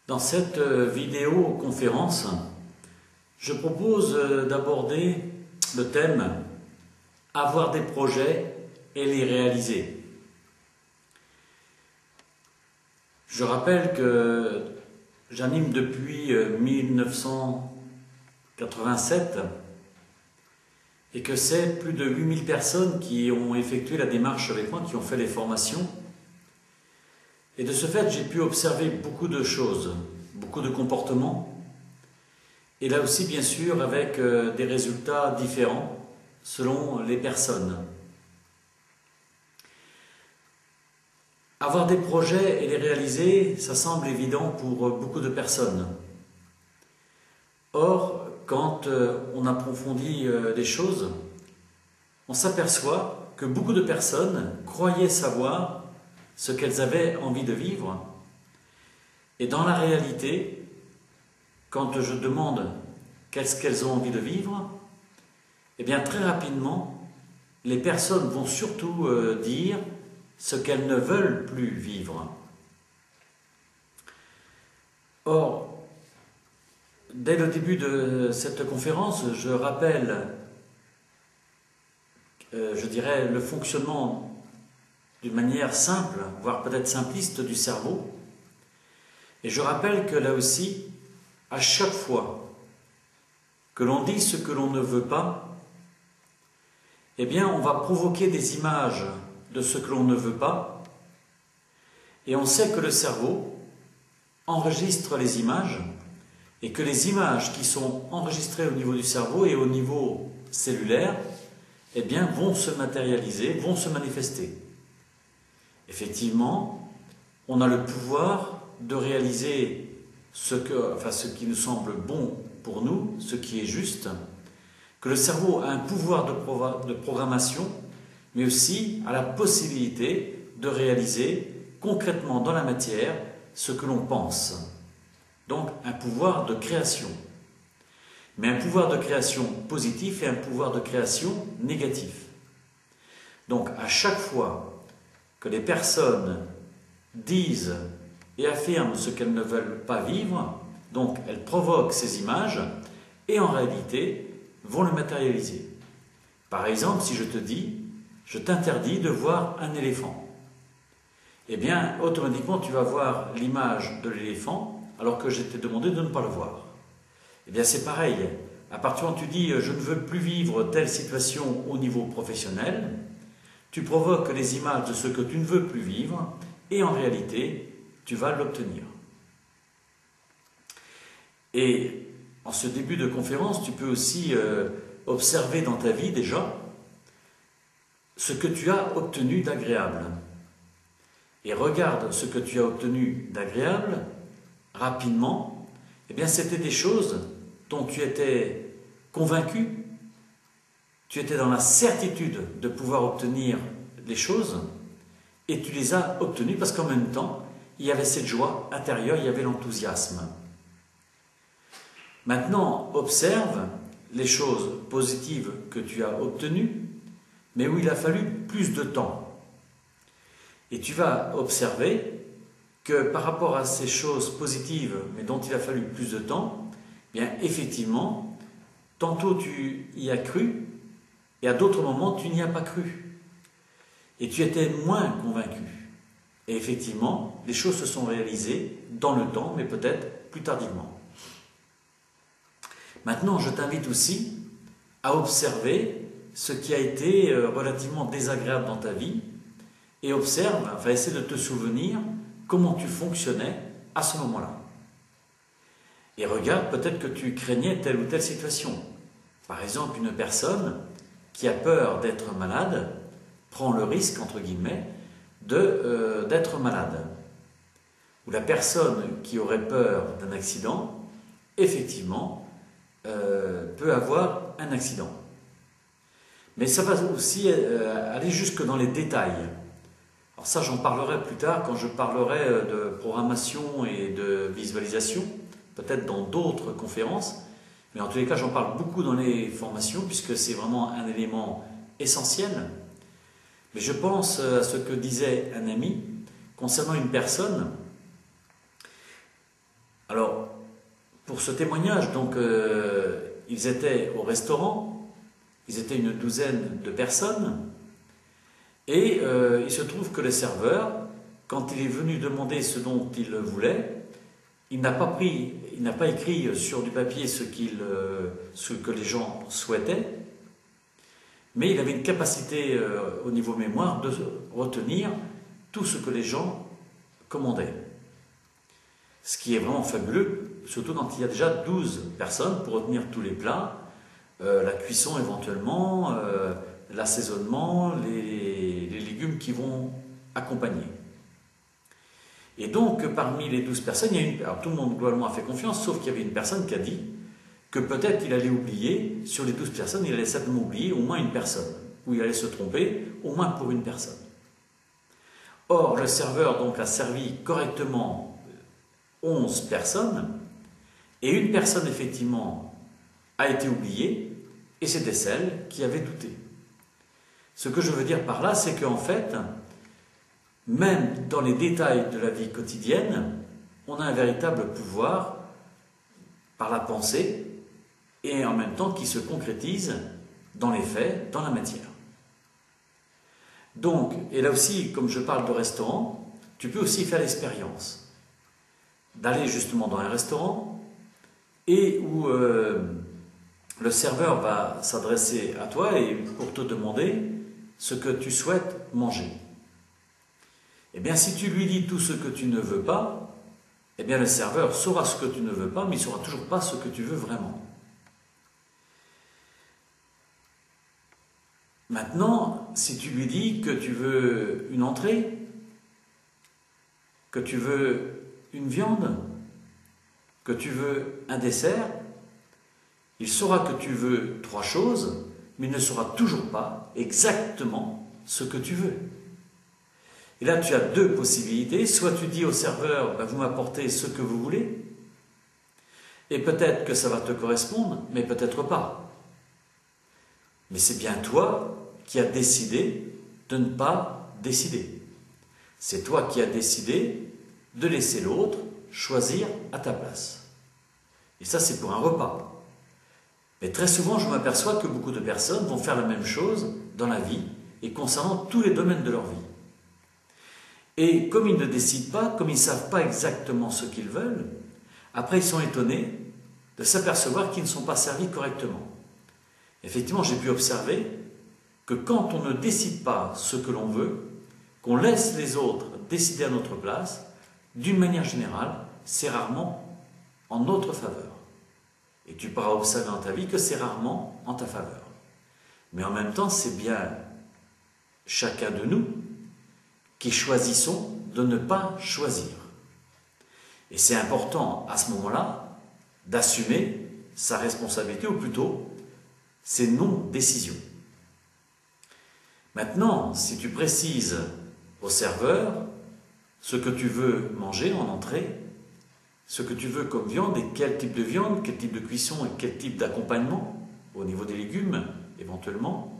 Dans cette vidéoconférence, je propose d'aborder le thème « Avoir des projets et les réaliser ». Je rappelle que j'anime depuis 1987 et que c'est plus de 8000 personnes qui ont effectué la démarche avec moi, qui ont fait les formations. Et de ce fait, j'ai pu observer beaucoup de choses, beaucoup de comportements, et là aussi, bien sûr, avec des résultats différents selon les personnes. Avoir des projets et les réaliser, ça semble évident pour beaucoup de personnes. Or, quand on approfondit les choses, on s'aperçoit que beaucoup de personnes croyaient savoir ce qu'elles avaient envie de vivre. Et dans la réalité, quand je demande qu'est-ce qu'elles ont envie de vivre, eh bien très rapidement, les personnes vont surtout dire ce qu'elles ne veulent plus vivre. Or, dès le début de cette conférence, je rappelle, je dirais, le fonctionnement d'une manière simple, voire peut-être simpliste du cerveau. Et je rappelle que là aussi, à chaque fois que l'on dit ce que l'on ne veut pas, eh bien on va provoquer des images de ce que l'on ne veut pas, et on sait que le cerveau enregistre les images, et que les images qui sont enregistrées au niveau du cerveau et au niveau cellulaire, eh bien vont se matérialiser, vont se manifester. Effectivement, on a le pouvoir de réaliser ce qui nous semble bon pour nous, ce qui est juste, que le cerveau a un pouvoir de programmation, mais aussi a la possibilité de réaliser concrètement dans la matière ce que l'on pense. Donc un pouvoir de création. Mais un pouvoir de création positif et un pouvoir de création négatif. Donc à chaque fois que les personnes disent et affirment ce qu'elles ne veulent pas vivre, donc elles provoquent ces images et en réalité vont le matérialiser. Par exemple, si je te dis « je t'interdis de voir un éléphant », eh bien automatiquement tu vas voir l'image de l'éléphant alors que je t'ai demandé de ne pas le voir. Eh bien c'est pareil, à partir du moment où tu dis « je ne veux plus vivre telle situation au niveau professionnel », tu provoques les images de ce que tu ne veux plus vivre et en réalité, tu vas l'obtenir. Et en ce début de conférence, tu peux aussi observer dans ta vie déjà ce que tu as obtenu d'agréable. Et regarde ce que tu as obtenu d'agréable rapidement. Eh bien, c'était des choses dont tu étais convaincu. Tu étais dans la certitude de pouvoir obtenir les choses et tu les as obtenues parce qu'en même temps, il y avait cette joie intérieure, il y avait l'enthousiasme. Maintenant, observe les choses positives que tu as obtenues, mais où il a fallu plus de temps. Et tu vas observer que par rapport à ces choses positives, mais dont il a fallu plus de temps, bien effectivement, tantôt tu y as cru, et à d'autres moments, tu n'y as pas cru. Et tu étais moins convaincu. Et effectivement, les choses se sont réalisées dans le temps, mais peut-être plus tardivement. Maintenant, je t'invite aussi à observer ce qui a été relativement désagréable dans ta vie et observe, enfin essaie de te souvenir comment tu fonctionnais à ce moment-là. Et regarde, peut-être que tu craignais telle ou telle situation. Par exemple, une personne qui a peur d'être malade, prend le risque, entre guillemets, d'être malade. Ou la personne qui aurait peur d'un accident, effectivement, peut avoir un accident. Mais ça va aussi aller jusque dans les détails. Alors ça, j'en parlerai plus tard quand je parlerai de programmation et de visualisation, peut-être dans d'autres conférences. Mais en tous les cas, j'en parle beaucoup dans les formations, puisque c'est vraiment un élément essentiel. Mais je pense à ce que disait un ami concernant une personne Alors, pour ce témoignage, donc, ils étaient au restaurant, ils étaient une douzaine de personnes, et il se trouve que le serveur, quand il est venu demander ce dont il voulait, il n'a pas écrit sur du papier ce que les gens souhaitaient, mais il avait une capacité au niveau mémoire de retenir tout ce que les gens commandaient. Ce qui est vraiment fabuleux, surtout quand il y a déjà 12 personnes pour retenir tous les plats, la cuisson éventuellement, l'assaisonnement, les légumes qui vont accompagner. Et donc, parmi les 12 personnes, alors tout le monde globalement a fait confiance, sauf qu'il y avait une personne qui a dit que peut-être il allait oublier, sur les 12 personnes, il allait certainement oublier au moins une personne, ou il allait se tromper au moins pour une personne. Or, le serveur donc a servi correctement 11 personnes, et une personne effectivement a été oubliée, et c'était celle qui avait douté. Ce que je veux dire par là, c'est qu'en fait, même dans les détails de la vie quotidienne, on a un véritable pouvoir par la pensée et en même temps qui se concrétise dans les faits, dans la matière. Donc, et là aussi, comme je parle de restaurant, tu peux aussi faire l'expérience d'aller justement dans un restaurant et où le serveur va s'adresser à toi et pour te demander ce que tu souhaites manger. Eh bien, si tu lui dis tout ce que tu ne veux pas, eh bien, le serveur saura ce que tu ne veux pas, mais il ne saura toujours pas ce que tu veux vraiment. Maintenant, si tu lui dis que tu veux une entrée, que tu veux une viande, que tu veux un dessert, il saura que tu veux 3 choses, mais il ne saura toujours pas exactement ce que tu veux. Et là, tu as 2 possibilités. Soit tu dis au serveur, vous m'apportez ce que vous voulez, et peut-être que ça va te correspondre, mais peut-être pas. Mais c'est bien toi qui as décidé de ne pas décider. C'est toi qui as décidé de laisser l'autre choisir à ta place. Et ça, c'est pour un repas. Mais très souvent, je m'aperçois que beaucoup de personnes vont faire la même chose dans la vie et concernant tous les domaines de leur vie. Et comme ils ne décident pas, comme ils ne savent pas exactement ce qu'ils veulent, après ils sont étonnés de s'apercevoir qu'ils ne sont pas servis correctement. Effectivement, j'ai pu observer que quand on ne décide pas ce que l'on veut, qu'on laisse les autres décider à notre place, d'une manière générale, c'est rarement en notre faveur. Et tu pourras observer dans ta vie que c'est rarement en ta faveur. Mais en même temps, c'est bien chacun de nous qui choisissons de ne pas choisir. Et c'est important à ce moment-là d'assumer sa responsabilité, ou plutôt ses non-décisions. Maintenant, si tu précises au serveur ce que tu veux manger en entrée, ce que tu veux comme viande et quel type de viande, quel type de cuisson et quel type d'accompagnement au niveau des légumes éventuellement,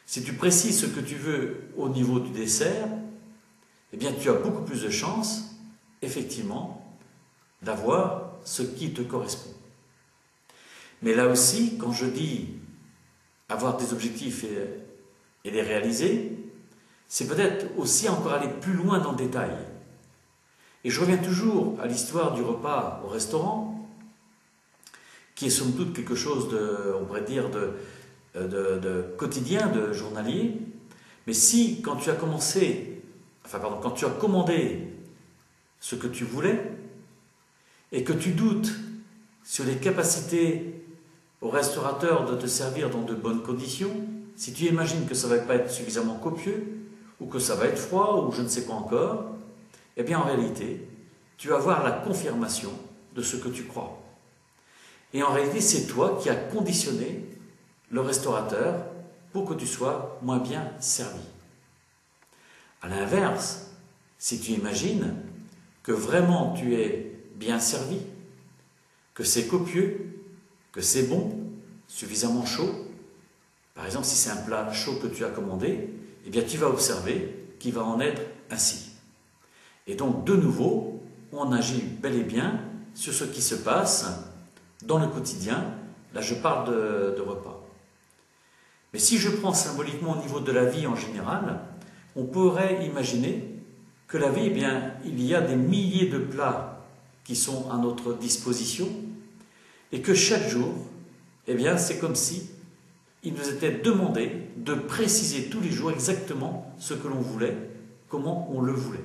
si tu précises ce que tu veux au niveau du dessert, eh bien tu as beaucoup plus de chances, effectivement, d'avoir ce qui te correspond. Mais là aussi, quand je dis avoir des objectifs et les réaliser, c'est peut-être aussi encore aller plus loin dans le détail. Et je reviens toujours à l'histoire du repas au restaurant, qui est somme toute quelque chose de, on pourrait dire, de quotidien, de journalier. Mais si, quand tu as quand tu as commandé ce que tu voulais, et que tu doutes sur les capacités au restaurateur de te servir dans de bonnes conditions, si tu imagines que ça ne va pas être suffisamment copieux, ou que ça va être froid, ou je ne sais quoi encore, eh bien en réalité, tu vas avoir la confirmation de ce que tu crois. Et en réalité, c'est toi qui as conditionné le restaurateur pour que tu sois moins bien servi. À l'inverse, si tu imagines que vraiment tu es bien servi, que c'est copieux, que c'est bon, suffisamment chaud, par exemple si c'est un plat chaud que tu as commandé, eh bien tu vas observer qu'il va en être ainsi. Et donc de nouveau, on agit bel et bien sur ce qui se passe dans le quotidien. Là, je parle de repas. Mais si je prends symboliquement au niveau de la vie en général, on pourrait imaginer que la vie, eh bien, il y a des milliers de plats qui sont à notre disposition et que chaque jour, eh bien, c'est comme si il nous était demandé de préciser tous les jours exactement ce que l'on voulait, comment on le voulait.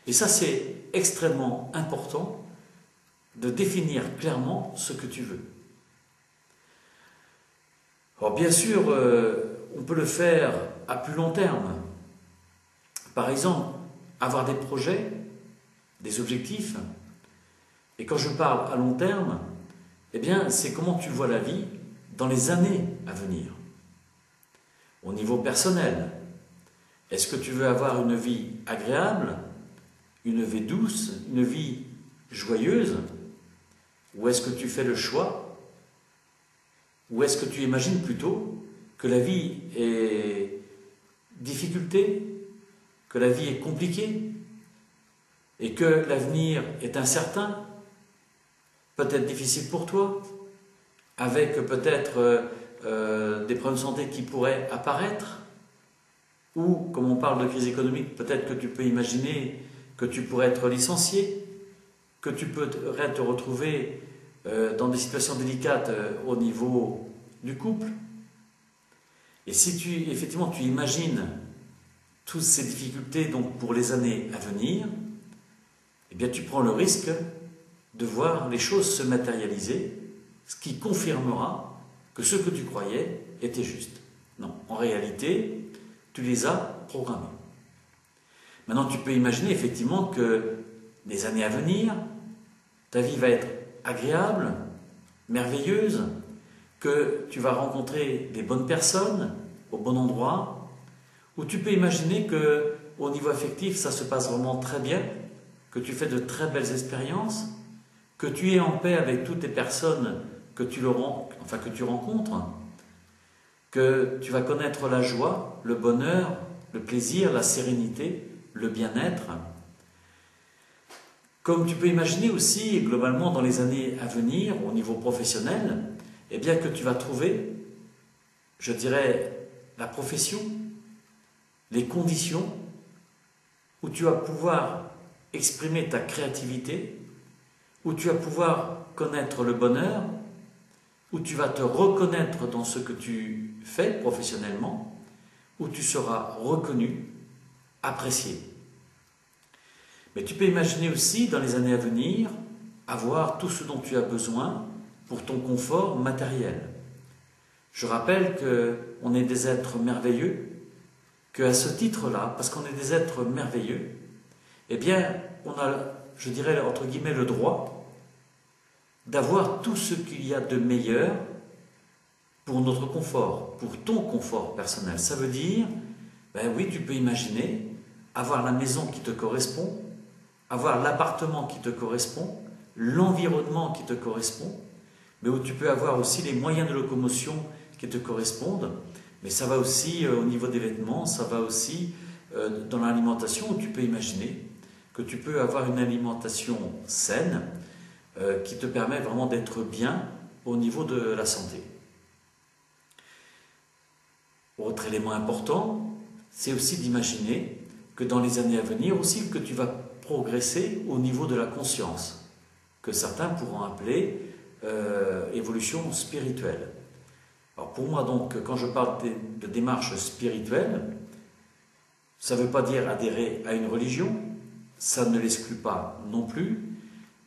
Et ça, c'est extrêmement important de définir clairement ce que tu veux. Alors bien sûr, on peut le faire à plus long terme. Par exemple, avoir des projets, des objectifs. Et quand je parle à long terme, eh bien, c'est comment tu vois la vie dans les années à venir. Au niveau personnel, est-ce que tu veux avoir une vie agréable, une vie douce, une vie joyeuse, ou est-ce que tu fais le choix, ou est-ce que tu imagines plutôt que la vie est difficulté, que la vie est compliquée, et que l'avenir est incertain, peut-être difficile pour toi, avec peut-être des problèmes de santé qui pourraient apparaître, ou, comme on parle de crise économique, peut-être que tu peux imaginer que tu pourrais être licencié, que tu pourrais te retrouver dans des situations délicates au niveau du couple. Et si effectivement tu imagines toutes ces difficultés donc pour les années à venir, eh bien tu prends le risque de voir les choses se matérialiser, ce qui confirmera que ce que tu croyais était juste. Non, en réalité, tu les as programmés. Maintenant, tu peux imaginer effectivement que les années à venir, ta vie va être agréable, merveilleuse, que tu vas rencontrer des bonnes personnes au bon endroit, ou tu peux imaginer que au niveau affectif, ça se passe vraiment très bien, que tu fais de très belles expériences, que tu es en paix avec toutes les personnes que tu rencontres, que tu vas connaître la joie, le bonheur, le plaisir, la sérénité, le bien-être. Comme tu peux imaginer aussi, globalement, dans les années à venir, au niveau professionnel, eh bien que tu vas trouver, je dirais, la profession, les conditions où tu vas pouvoir exprimer ta créativité, où tu vas pouvoir connaître le bonheur, où tu vas te reconnaître dans ce que tu fais professionnellement, où tu seras reconnu, apprécié. Mais tu peux imaginer aussi, dans les années à venir, avoir tout ce dont tu as besoin pour ton confort matériel. Je rappelle qu'on est des êtres merveilleux, qu'à ce titre-là, parce qu'on est des êtres merveilleux, eh bien, on a, je dirais, entre guillemets, le droit d'avoir tout ce qu'il y a de meilleur pour notre confort, pour ton confort personnel. Ça veut dire, ben oui, tu peux imaginer avoir la maison qui te correspond, avoir l'appartement qui te correspond, l'environnement qui te correspond, mais où tu peux avoir aussi les moyens de locomotion qui te correspondent. Mais ça va aussi au niveau des vêtements, ça va aussi dans l'alimentation, où tu peux imaginer que tu peux avoir une alimentation saine qui te permet vraiment d'être bien au niveau de la santé. Autre élément important, c'est aussi d'imaginer que dans les années à venir aussi que tu vas progresser au niveau de la conscience, que certains pourront appeler évolution spirituelle. Alors pour moi donc, quand je parle de démarche spirituelle, ça ne veut pas dire adhérer à une religion, ça ne l'exclut pas non plus,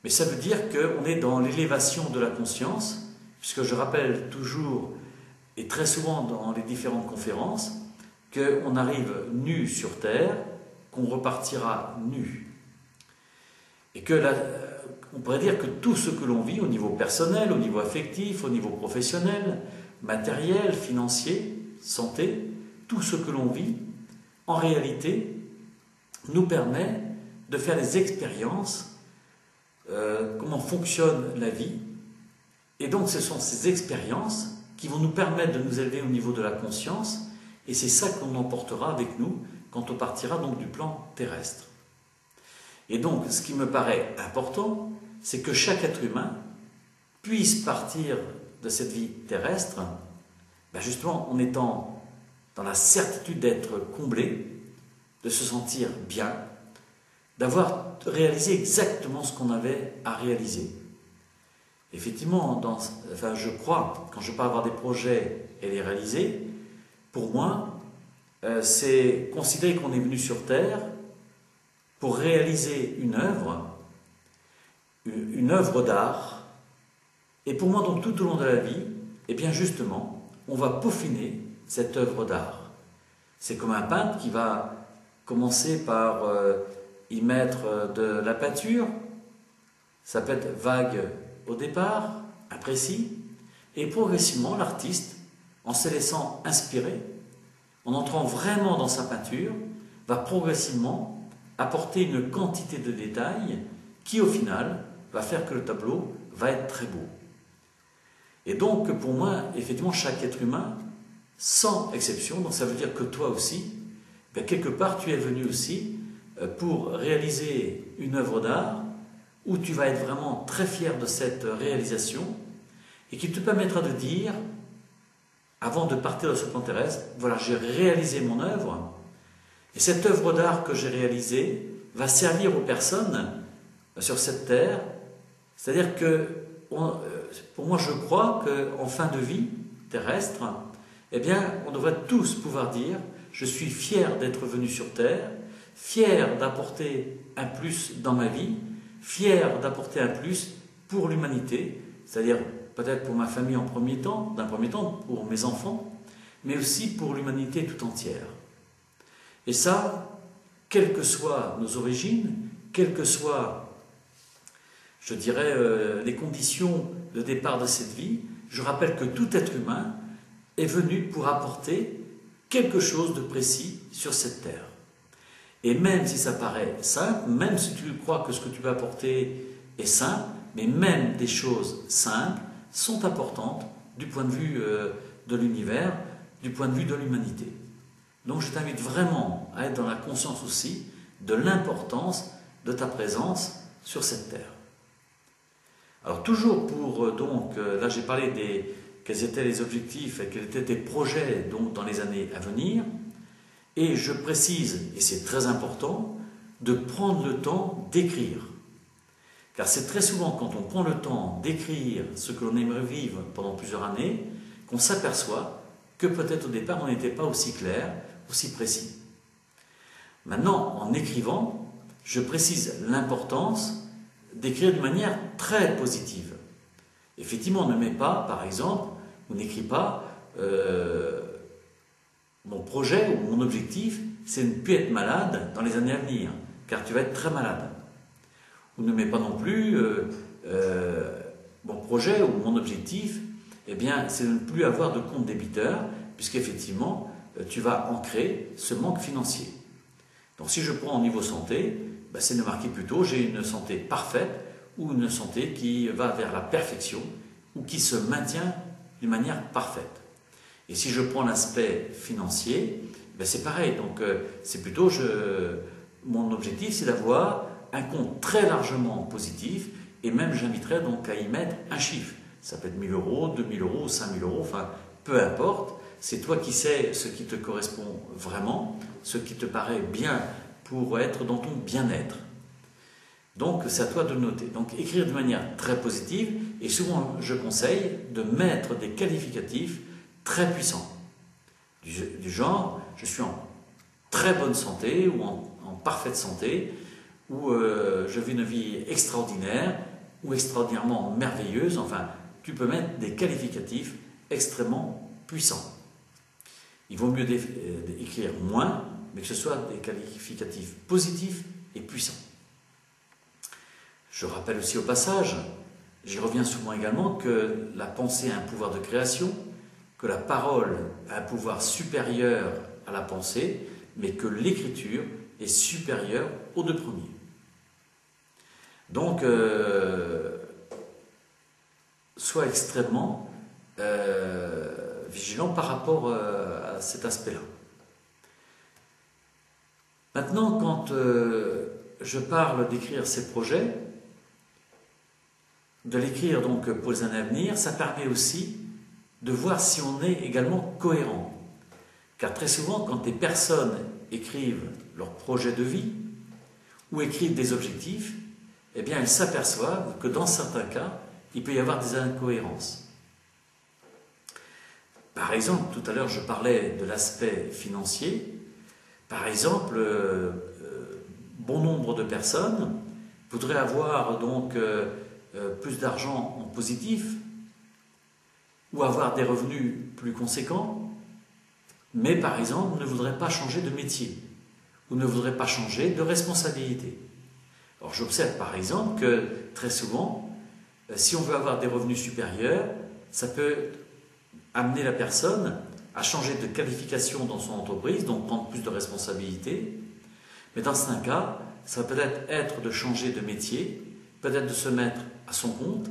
mais ça veut dire qu'on est dans l'élévation de la conscience, puisque je rappelle toujours, et très souvent dans les différentes conférences, qu'on arrive nu sur terre, qu'on repartira nu. Et que on pourrait dire que tout ce que l'on vit au niveau personnel, au niveau affectif, au niveau professionnel, matériel, financier, santé, tout ce que l'on vit, en réalité, nous permet de faire des expériences, comment fonctionne la vie. Et donc ce sont ces expériences qui vont nous permettre de nous élever au niveau de la conscience, et c'est ça qu'on emportera avec nous quand on partira donc du plan terrestre. Et donc, ce qui me paraît important, c'est que chaque être humain puisse partir de cette vie terrestre, justement en étant dans la certitude d'être comblé, de se sentir bien, d'avoir réalisé exactement ce qu'on avait à réaliser. Effectivement, je crois, quand je parle avoir des projets et les réaliser, pour moi, c'est considérer qu'on est venu sur Terre pour réaliser une œuvre d'art. Et pour moi, donc, tout au long de la vie, et bien justement, on va peaufiner cette œuvre d'art. C'est comme un peintre qui va commencer par y mettre de la peinture. Ça peut être vague au départ, imprécis, et progressivement, l'artiste, en se laissant inspirer, en entrant vraiment dans sa peinture, va progressivement apporter une quantité de détails qui, au final, va faire que le tableau va être très beau. Et donc, pour moi, effectivement, chaque être humain, sans exception, donc ça veut dire que toi aussi, quelque part, tu es venu aussi pour réaliser une œuvre d'art où tu vas être vraiment très fier de cette réalisation et qui te permettra de dire, avant de partir de ce plan terrestre, voilà, j'ai réalisé mon œuvre et cette œuvre d'art que j'ai réalisée va servir aux personnes sur cette terre. C'est-à-dire que, pour moi, je crois qu'en fin de vie terrestre, on devrait tous pouvoir dire, je suis fier d'être venu sur terre, fier d'apporter un plus dans ma vie, fier d'apporter un plus pour l'humanité, c'est-à-dire peut-être pour ma famille d'un premier temps, pour mes enfants, mais aussi pour l'humanité tout entière. Et ça, quelles que soient nos origines, quelles que soient, je dirais, les conditions de départ de cette vie, je rappelle que tout être humain est venu pour apporter quelque chose de précis sur cette terre. Et même si ça paraît simple, même si tu crois que ce que tu vas apporter est simple, mais même des choses simples sont importantes du point de vue de l'univers, du point de vue de l'humanité. Donc je t'invite vraiment à être dans la conscience aussi de l'importance de ta présence sur cette terre. Alors toujours pour, là j'ai parlé quels étaient les objectifs et quels étaient tes projets donc, dans les années à venir. Et je précise, et c'est très important, de prendre le temps d'écrire. Car c'est très souvent quand on prend le temps d'écrire ce que l'on aimerait vivre pendant plusieurs années, qu'on s'aperçoit que peut-être au départ on n'était pas aussi clair, aussi précis. Maintenant, en écrivant, je précise l'importance d'écrire d'une manière très positive. Effectivement, on ne met pas, par exemple, on n'écrit pas mon projet ou mon objectif, c'est de ne plus être malade dans les années à venir, car tu vas être très malade. On ne met pas non plus mon projet ou mon objectif, c'est de ne plus avoir de compte débiteur, puisqu'effectivement, tu vas ancrer ce manque financier. Donc si je prends au niveau santé, c'est de marquer plutôt j'ai une santé parfaite ou une santé qui va vers la perfection ou qui se maintient d'une manière parfaite. Et si je prends l'aspect financier, c'est pareil. Donc c'est plutôt mon objectif, c'est d'avoir un compte très largement positif et même j'inviterais donc à y mettre un chiffre. Ça peut être 1 000 euros, 2 000 euros, 5 000 euros, enfin peu importe. C'est toi qui sais ce qui te correspond vraiment, ce qui te paraît bien pour être dans ton bien-être. Donc c'est à toi de noter. Donc écrire de manière très positive et souvent je conseille de mettre des qualificatifs très puissants. Du genre, je suis en très bonne santé ou en parfaite santé, ou je vis une vie extraordinaire ou extraordinairement merveilleuse. Enfin, tu peux mettre des qualificatifs extrêmement puissants. Il vaut mieux écrire moins, mais que ce soit des qualificatifs positifs et puissants. Je rappelle aussi au passage, j'y reviens souvent également, que la pensée a un pouvoir de création, que la parole a un pouvoir supérieur à la pensée, mais que l'écriture est supérieure aux deux premiers. Donc, sois extrêmement vigilant par rapport à cet aspect-là. Maintenant, quand je parle d'écrire ces projets, de l'écrire donc pour les années à venir, ça permet aussi de voir si on est également cohérent. Car très souvent, quand des personnes écrivent leur projet de vie ou écrivent des objectifs, eh bien elles s'aperçoivent que dans certains cas, il peut y avoir des incohérences. Par exemple, tout à l'heure je parlais de l'aspect financier. Par exemple, bon nombre de personnes voudraient avoir donc plus d'argent en positif ou avoir des revenus plus conséquents, mais par exemple ne voudraient pas changer de métier ou ne voudraient pas changer de responsabilité. Alors j'observe par exemple que très souvent, si on veut avoir des revenus supérieurs, ça peut amener la personne à changer de qualification dans son entreprise, donc prendre plus de responsabilités. Mais dans certains cas, ça va peut-être être de changer de métier, peut-être de se mettre à son compte,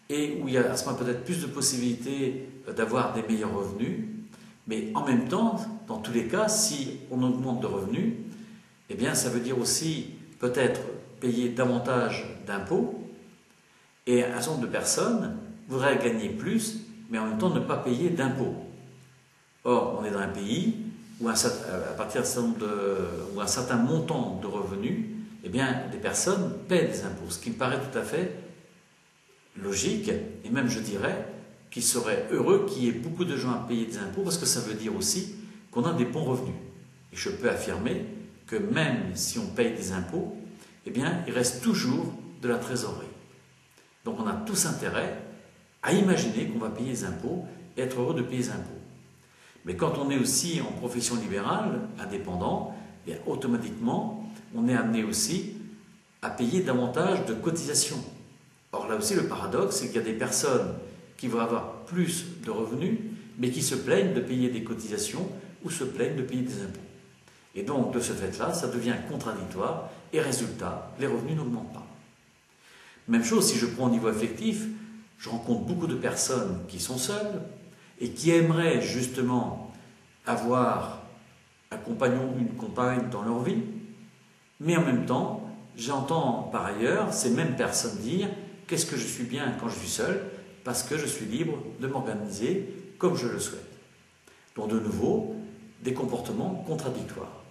et où il y a à ce moment peut-être plus de possibilités d'avoir des meilleurs revenus. Mais en même temps, dans tous les cas, si on augmente de revenus, eh bien ça veut dire aussi peut-être payer davantage d'impôts, et un certain nombre de personnes voudraient gagner plus, mais en même temps ne pas payer d'impôts. Or, on est dans un pays où à partir d'un certain montant de revenus, eh bien, des personnes paient des impôts, ce qui me paraît tout à fait logique, et même je dirais qu'il serait heureux qu'il y ait beaucoup de gens à payer des impôts, parce que ça veut dire aussi qu'on a des bons revenus. Et je peux affirmer que même si on paye des impôts, eh bien, il reste toujours de la trésorerie. Donc on a tous intérêt à imaginer qu'on va payer les impôts et être heureux de payer les impôts. Mais quand on est aussi en profession libérale, indépendant, eh bien, automatiquement, on est amené aussi à payer davantage de cotisations. Or là aussi, le paradoxe, c'est qu'il y a des personnes qui vont avoir plus de revenus, mais qui se plaignent de payer des cotisations ou se plaignent de payer des impôts. Et donc, de ce fait-là, ça devient contradictoire et résultat, les revenus n'augmentent pas. Même chose, si je prends au niveau affectif, je rencontre beaucoup de personnes qui sont seules et qui aimeraient justement avoir un compagnon ou une compagne dans leur vie, mais en même temps, j'entends par ailleurs ces mêmes personnes dire « qu'est-ce que je suis bien quand je suis seul ?» parce que je suis libre de m'organiser comme je le souhaite. Donc de nouveau, des comportements contradictoires.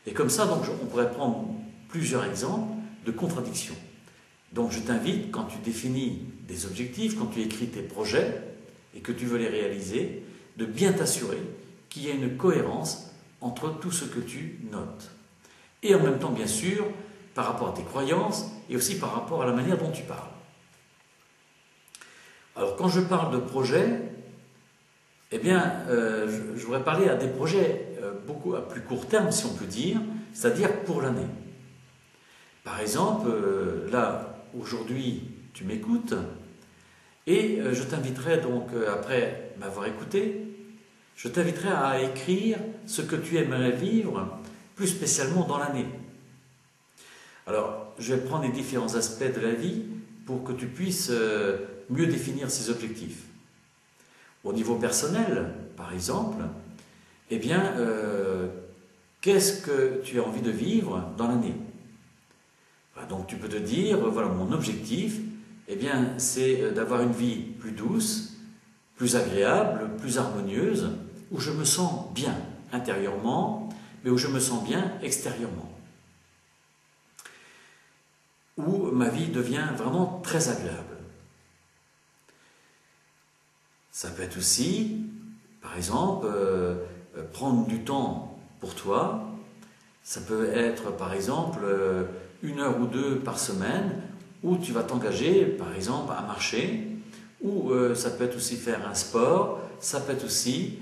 Et comme ça, donc, on pourrait prendre plusieurs exemples de contradictions. Donc je t'invite, quand tu définis des objectifs, quand tu écris tes projets et que tu veux les réaliser, de bien t'assurer qu'il y a une cohérence entre tout ce que tu notes. Et en même temps, bien sûr, par rapport à tes croyances et aussi par rapport à la manière dont tu parles. Alors quand je parle de projets, eh bien, je voudrais parler à des projets beaucoup à plus court terme, si on peut dire, c'est-à-dire pour l'année. Par exemple, là, aujourd'hui, tu m'écoutes, et je t'inviterai donc, après m'avoir écouté, je t'inviterai à écrire ce que tu aimerais vivre, plus spécialement dans l'année. Alors, je vais prendre les différents aspects de la vie pour que tu puisses mieux définir ces objectifs. Au niveau personnel, par exemple, eh bien, qu'est-ce que tu as envie de vivre dans l'année? Donc tu peux te dire, voilà, mon objectif, eh bien, c'est d'avoir une vie plus douce, plus agréable, plus harmonieuse, où je me sens bien intérieurement, mais où je me sens bien extérieurement. Où ma vie devient vraiment très agréable. Ça peut être aussi, par exemple, prendre du temps pour toi. Ça peut être, par exemple, 1 heure ou 2 par semaine, où tu vas t'engager, par exemple, à marcher, ou ça peut être aussi faire un sport, ça peut être aussi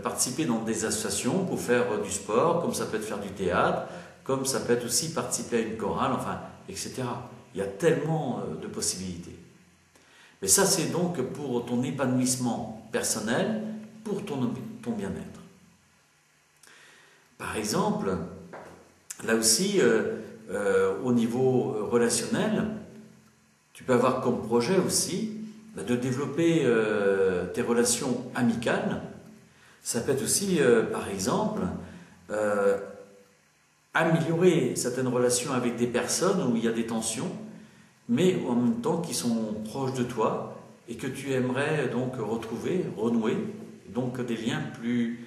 participer dans des associations pour faire du sport, comme ça peut être faire du théâtre, comme ça peut être aussi participer à une chorale, enfin, etc. Il y a tellement de possibilités. Mais ça, c'est donc pour ton épanouissement personnel, pour ton bien-être. Par exemple, là aussi, au niveau relationnel, tu peux avoir comme projet aussi de développer tes relations amicales. Ça peut être aussi, par exemple, améliorer certaines relations avec des personnes où il y a des tensions, mais en même temps qui sont proches de toi et que tu aimerais donc retrouver, renouer, donc des liens plus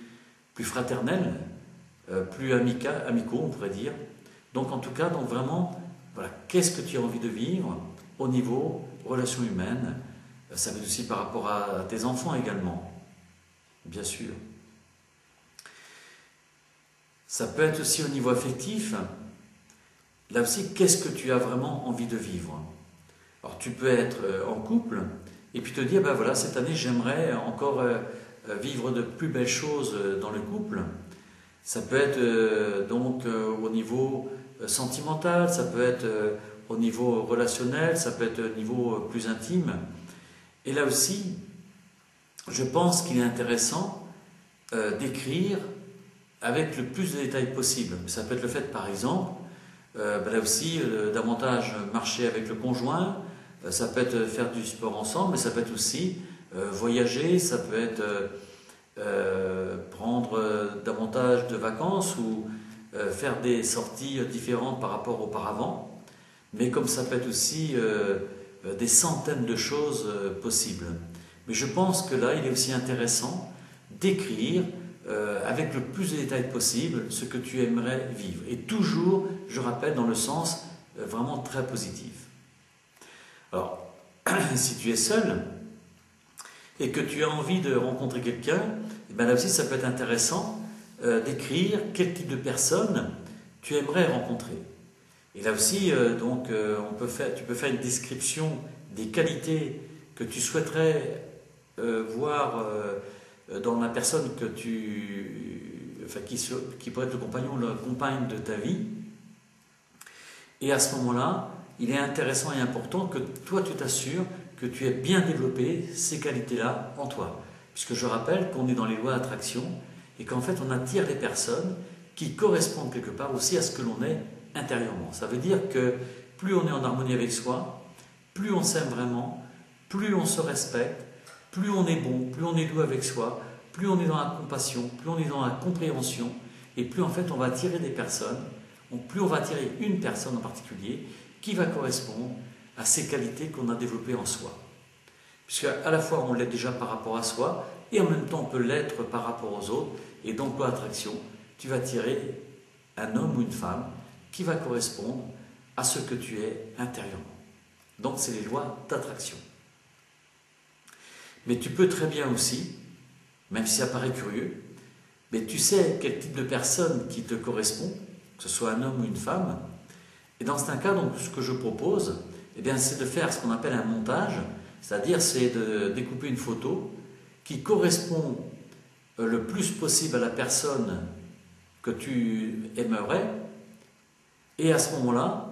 fraternels, plus amicaux, on pourrait dire. Donc en tout cas, donc vraiment, voilà, qu'est-ce que tu as envie de vivre au niveau relations humaines? Ça va être aussi par rapport à tes enfants également, bien sûr. Ça peut être aussi au niveau affectif. Là aussi, qu'est-ce que tu as vraiment envie de vivre? Alors tu peux être en couple et puis te dire, ben voilà, cette année j'aimerais encore vivre de plus belles choses dans le couple. Ça peut être donc au niveau sentimental, ça peut être au niveau relationnel, ça peut être au niveau plus intime. Et là aussi, je pense qu'il est intéressant d'écrire avec le plus de détails possible. Ça peut être le fait, par exemple, là aussi, davantage marcher avec le conjoint, ça peut être faire du sport ensemble, mais ça peut être aussi voyager, ça peut être prendre davantage de vacances ou faire des sorties différentes par rapport auparavant. Mais comme ça peut être aussi des centaines de choses possibles. Mais je pense que là, il est aussi intéressant d'écrire avec le plus de détails possible ce que tu aimerais vivre. Et toujours, je rappelle, dans le sens vraiment très positif. Alors, si tu es seul et que tu as envie de rencontrer quelqu'un, et bien là aussi, ça peut être intéressant d'écrire quel type de personne tu aimerais rencontrer. Et là aussi, tu peux faire une description des qualités que tu souhaiterais voir dans la personne qui pourrait être le compagnon ou la compagne de ta vie. Et à ce moment-là, il est intéressant et important que toi, tu t'assures que tu aies bien développé ces qualités-là en toi. Puisque je rappelle qu'on est dans les lois d'attraction et qu'en fait, on attire des personnes qui correspondent quelque part aussi à ce que l'on est intérieurement. Ça veut dire que plus on est en harmonie avec soi, plus on s'aime vraiment, plus on se respecte, plus on est bon, plus on est doux avec soi, plus on est dans la compassion, plus on est dans la compréhension, et plus en fait on va attirer des personnes, plus on va attirer une personne en particulier qui va correspondre à ces qualités qu'on a développées en soi. Puisque à la fois on l'est déjà par rapport à soi, et en même temps on peut l'être par rapport aux autres, et donc par attraction, tu vas attirer un homme ou une femme qui va correspondre à ce que tu es intérieurement. Donc c'est les lois d'attraction. Mais tu peux très bien aussi, même si ça paraît curieux, mais tu sais quel type de personne qui te correspond, que ce soit un homme ou une femme. Et dans ce cas, donc, ce que je propose, eh bien, c'est de faire ce qu'on appelle un montage, c'est-à-dire c'est de découper une photo qui correspond le plus possible à la personne que tu aimerais. Et à ce moment-là,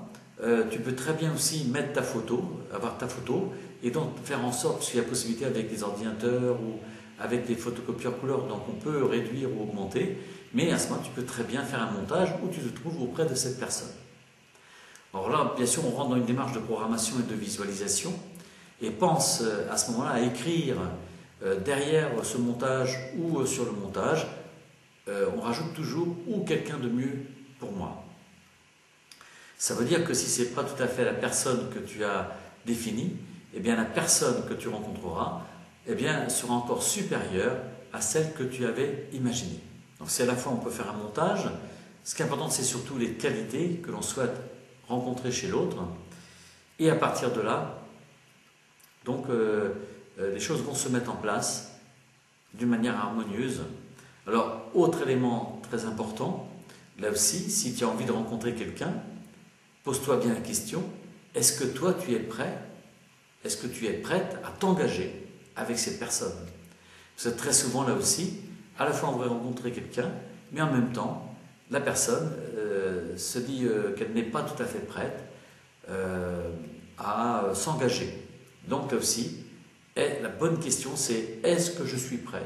tu peux très bien aussi mettre ta photo, avoir ta photo, et donc faire en sorte, s'il y a possibilité avec des ordinateurs ou avec des photocopieurs couleur, donc on peut réduire ou augmenter, mais à ce moment-là, tu peux très bien faire un montage où tu te trouves auprès de cette personne. Alors là, bien sûr, on rentre dans une démarche de programmation et de visualisation, et pense à ce moment-là à écrire derrière ce montage ou sur le montage, on rajoute toujours « ou quelqu'un de mieux pour moi ». Ça veut dire que si ce n'est pas tout à fait la personne que tu as définie, eh bien la personne que tu rencontreras eh bien, sera encore supérieure à celle que tu avais imaginée. Donc c'est à la fois on peut faire un montage, ce qui est important c'est surtout les qualités que l'on souhaite rencontrer chez l'autre, et à partir de là, donc les choses vont se mettre en place d'une manière harmonieuse. Alors, autre élément très important, là aussi, si tu as envie de rencontrer quelqu'un, pose-toi bien la question, est-ce que toi tu es prêt, est-ce que tu es prête à t'engager avec cette personne? Parce que très souvent là aussi, à la fois on va rencontrer quelqu'un, mais en même temps, la personne se dit qu'elle n'est pas tout à fait prête à s'engager. Donc là aussi, la bonne question c'est, est-ce que je suis prêt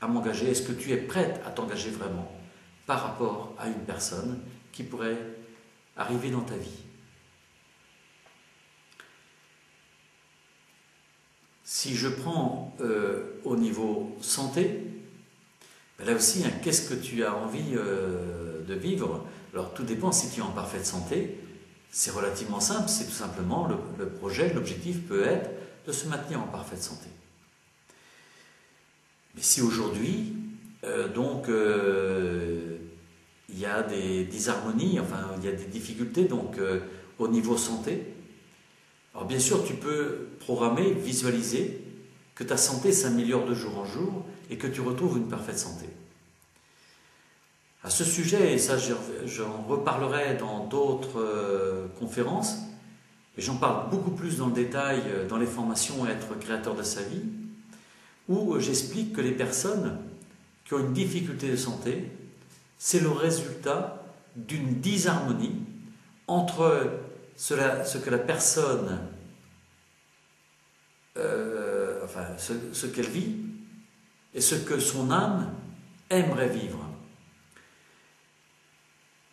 à m'engager? Est-ce que tu es prête à t'engager vraiment par rapport à une personne qui pourrait arriver dans ta vie? Si je prends au niveau santé, là aussi, hein, qu'est-ce que tu as envie de vivre? Alors tout dépend si tu es en parfaite santé, C'est relativement simple, c'est tout simplement le projet, l'objectif peut être de se maintenir en parfaite santé. Mais si aujourd'hui, il y a des disharmonies, enfin il y a des difficultés au niveau santé, alors bien sûr tu peux programmer, visualiser que ta santé s'améliore de jour en jour et que tu retrouves une parfaite santé. À ce sujet, et ça j'en reparlerai dans d'autres conférences, et j'en parle beaucoup plus dans le détail dans les formations Être créateur de sa vie, où j'explique que les personnes qui ont une difficulté de santé, c'est le résultat d'une disharmonie entre ce que la personne, ce qu'elle vit, et ce que son âme aimerait vivre.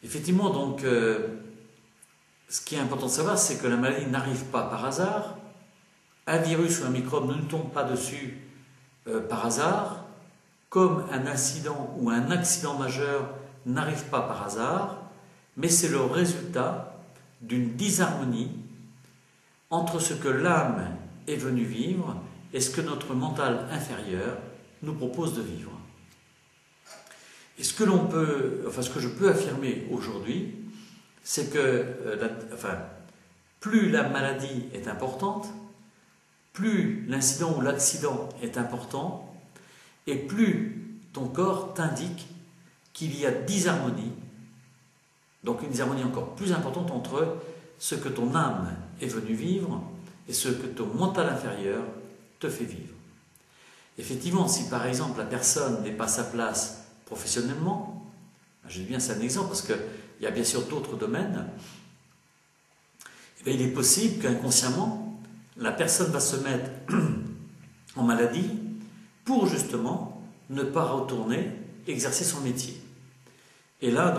Effectivement, ce qui est important de savoir, c'est que la maladie n'arrive pas par hasard. Un virus ou un microbe ne tombe pas dessus par hasard, comme un incident ou un accident majeur n'arrive pas par hasard, mais c'est le résultat d'une disharmonie entre ce que l'âme est venue vivre et ce que notre mental inférieur nous propose de vivre. Et ce que je peux affirmer aujourd'hui, c'est que plus la maladie est importante, plus l'incident ou l'accident est important, et plus ton corps t'indique qu'il y a disharmonie, donc une disharmonie encore plus importante entre ce que ton âme est venue vivre et ce que ton mental inférieur te fait vivre. Effectivement, si par exemple la personne n'est pas à sa place professionnellement, je dis bien c'est un exemple parce qu'il y a bien sûr d'autres domaines, il est possible qu'inconsciemment, la personne va se mettre en maladie pour justement ne pas retourner exercer son métier. Et là,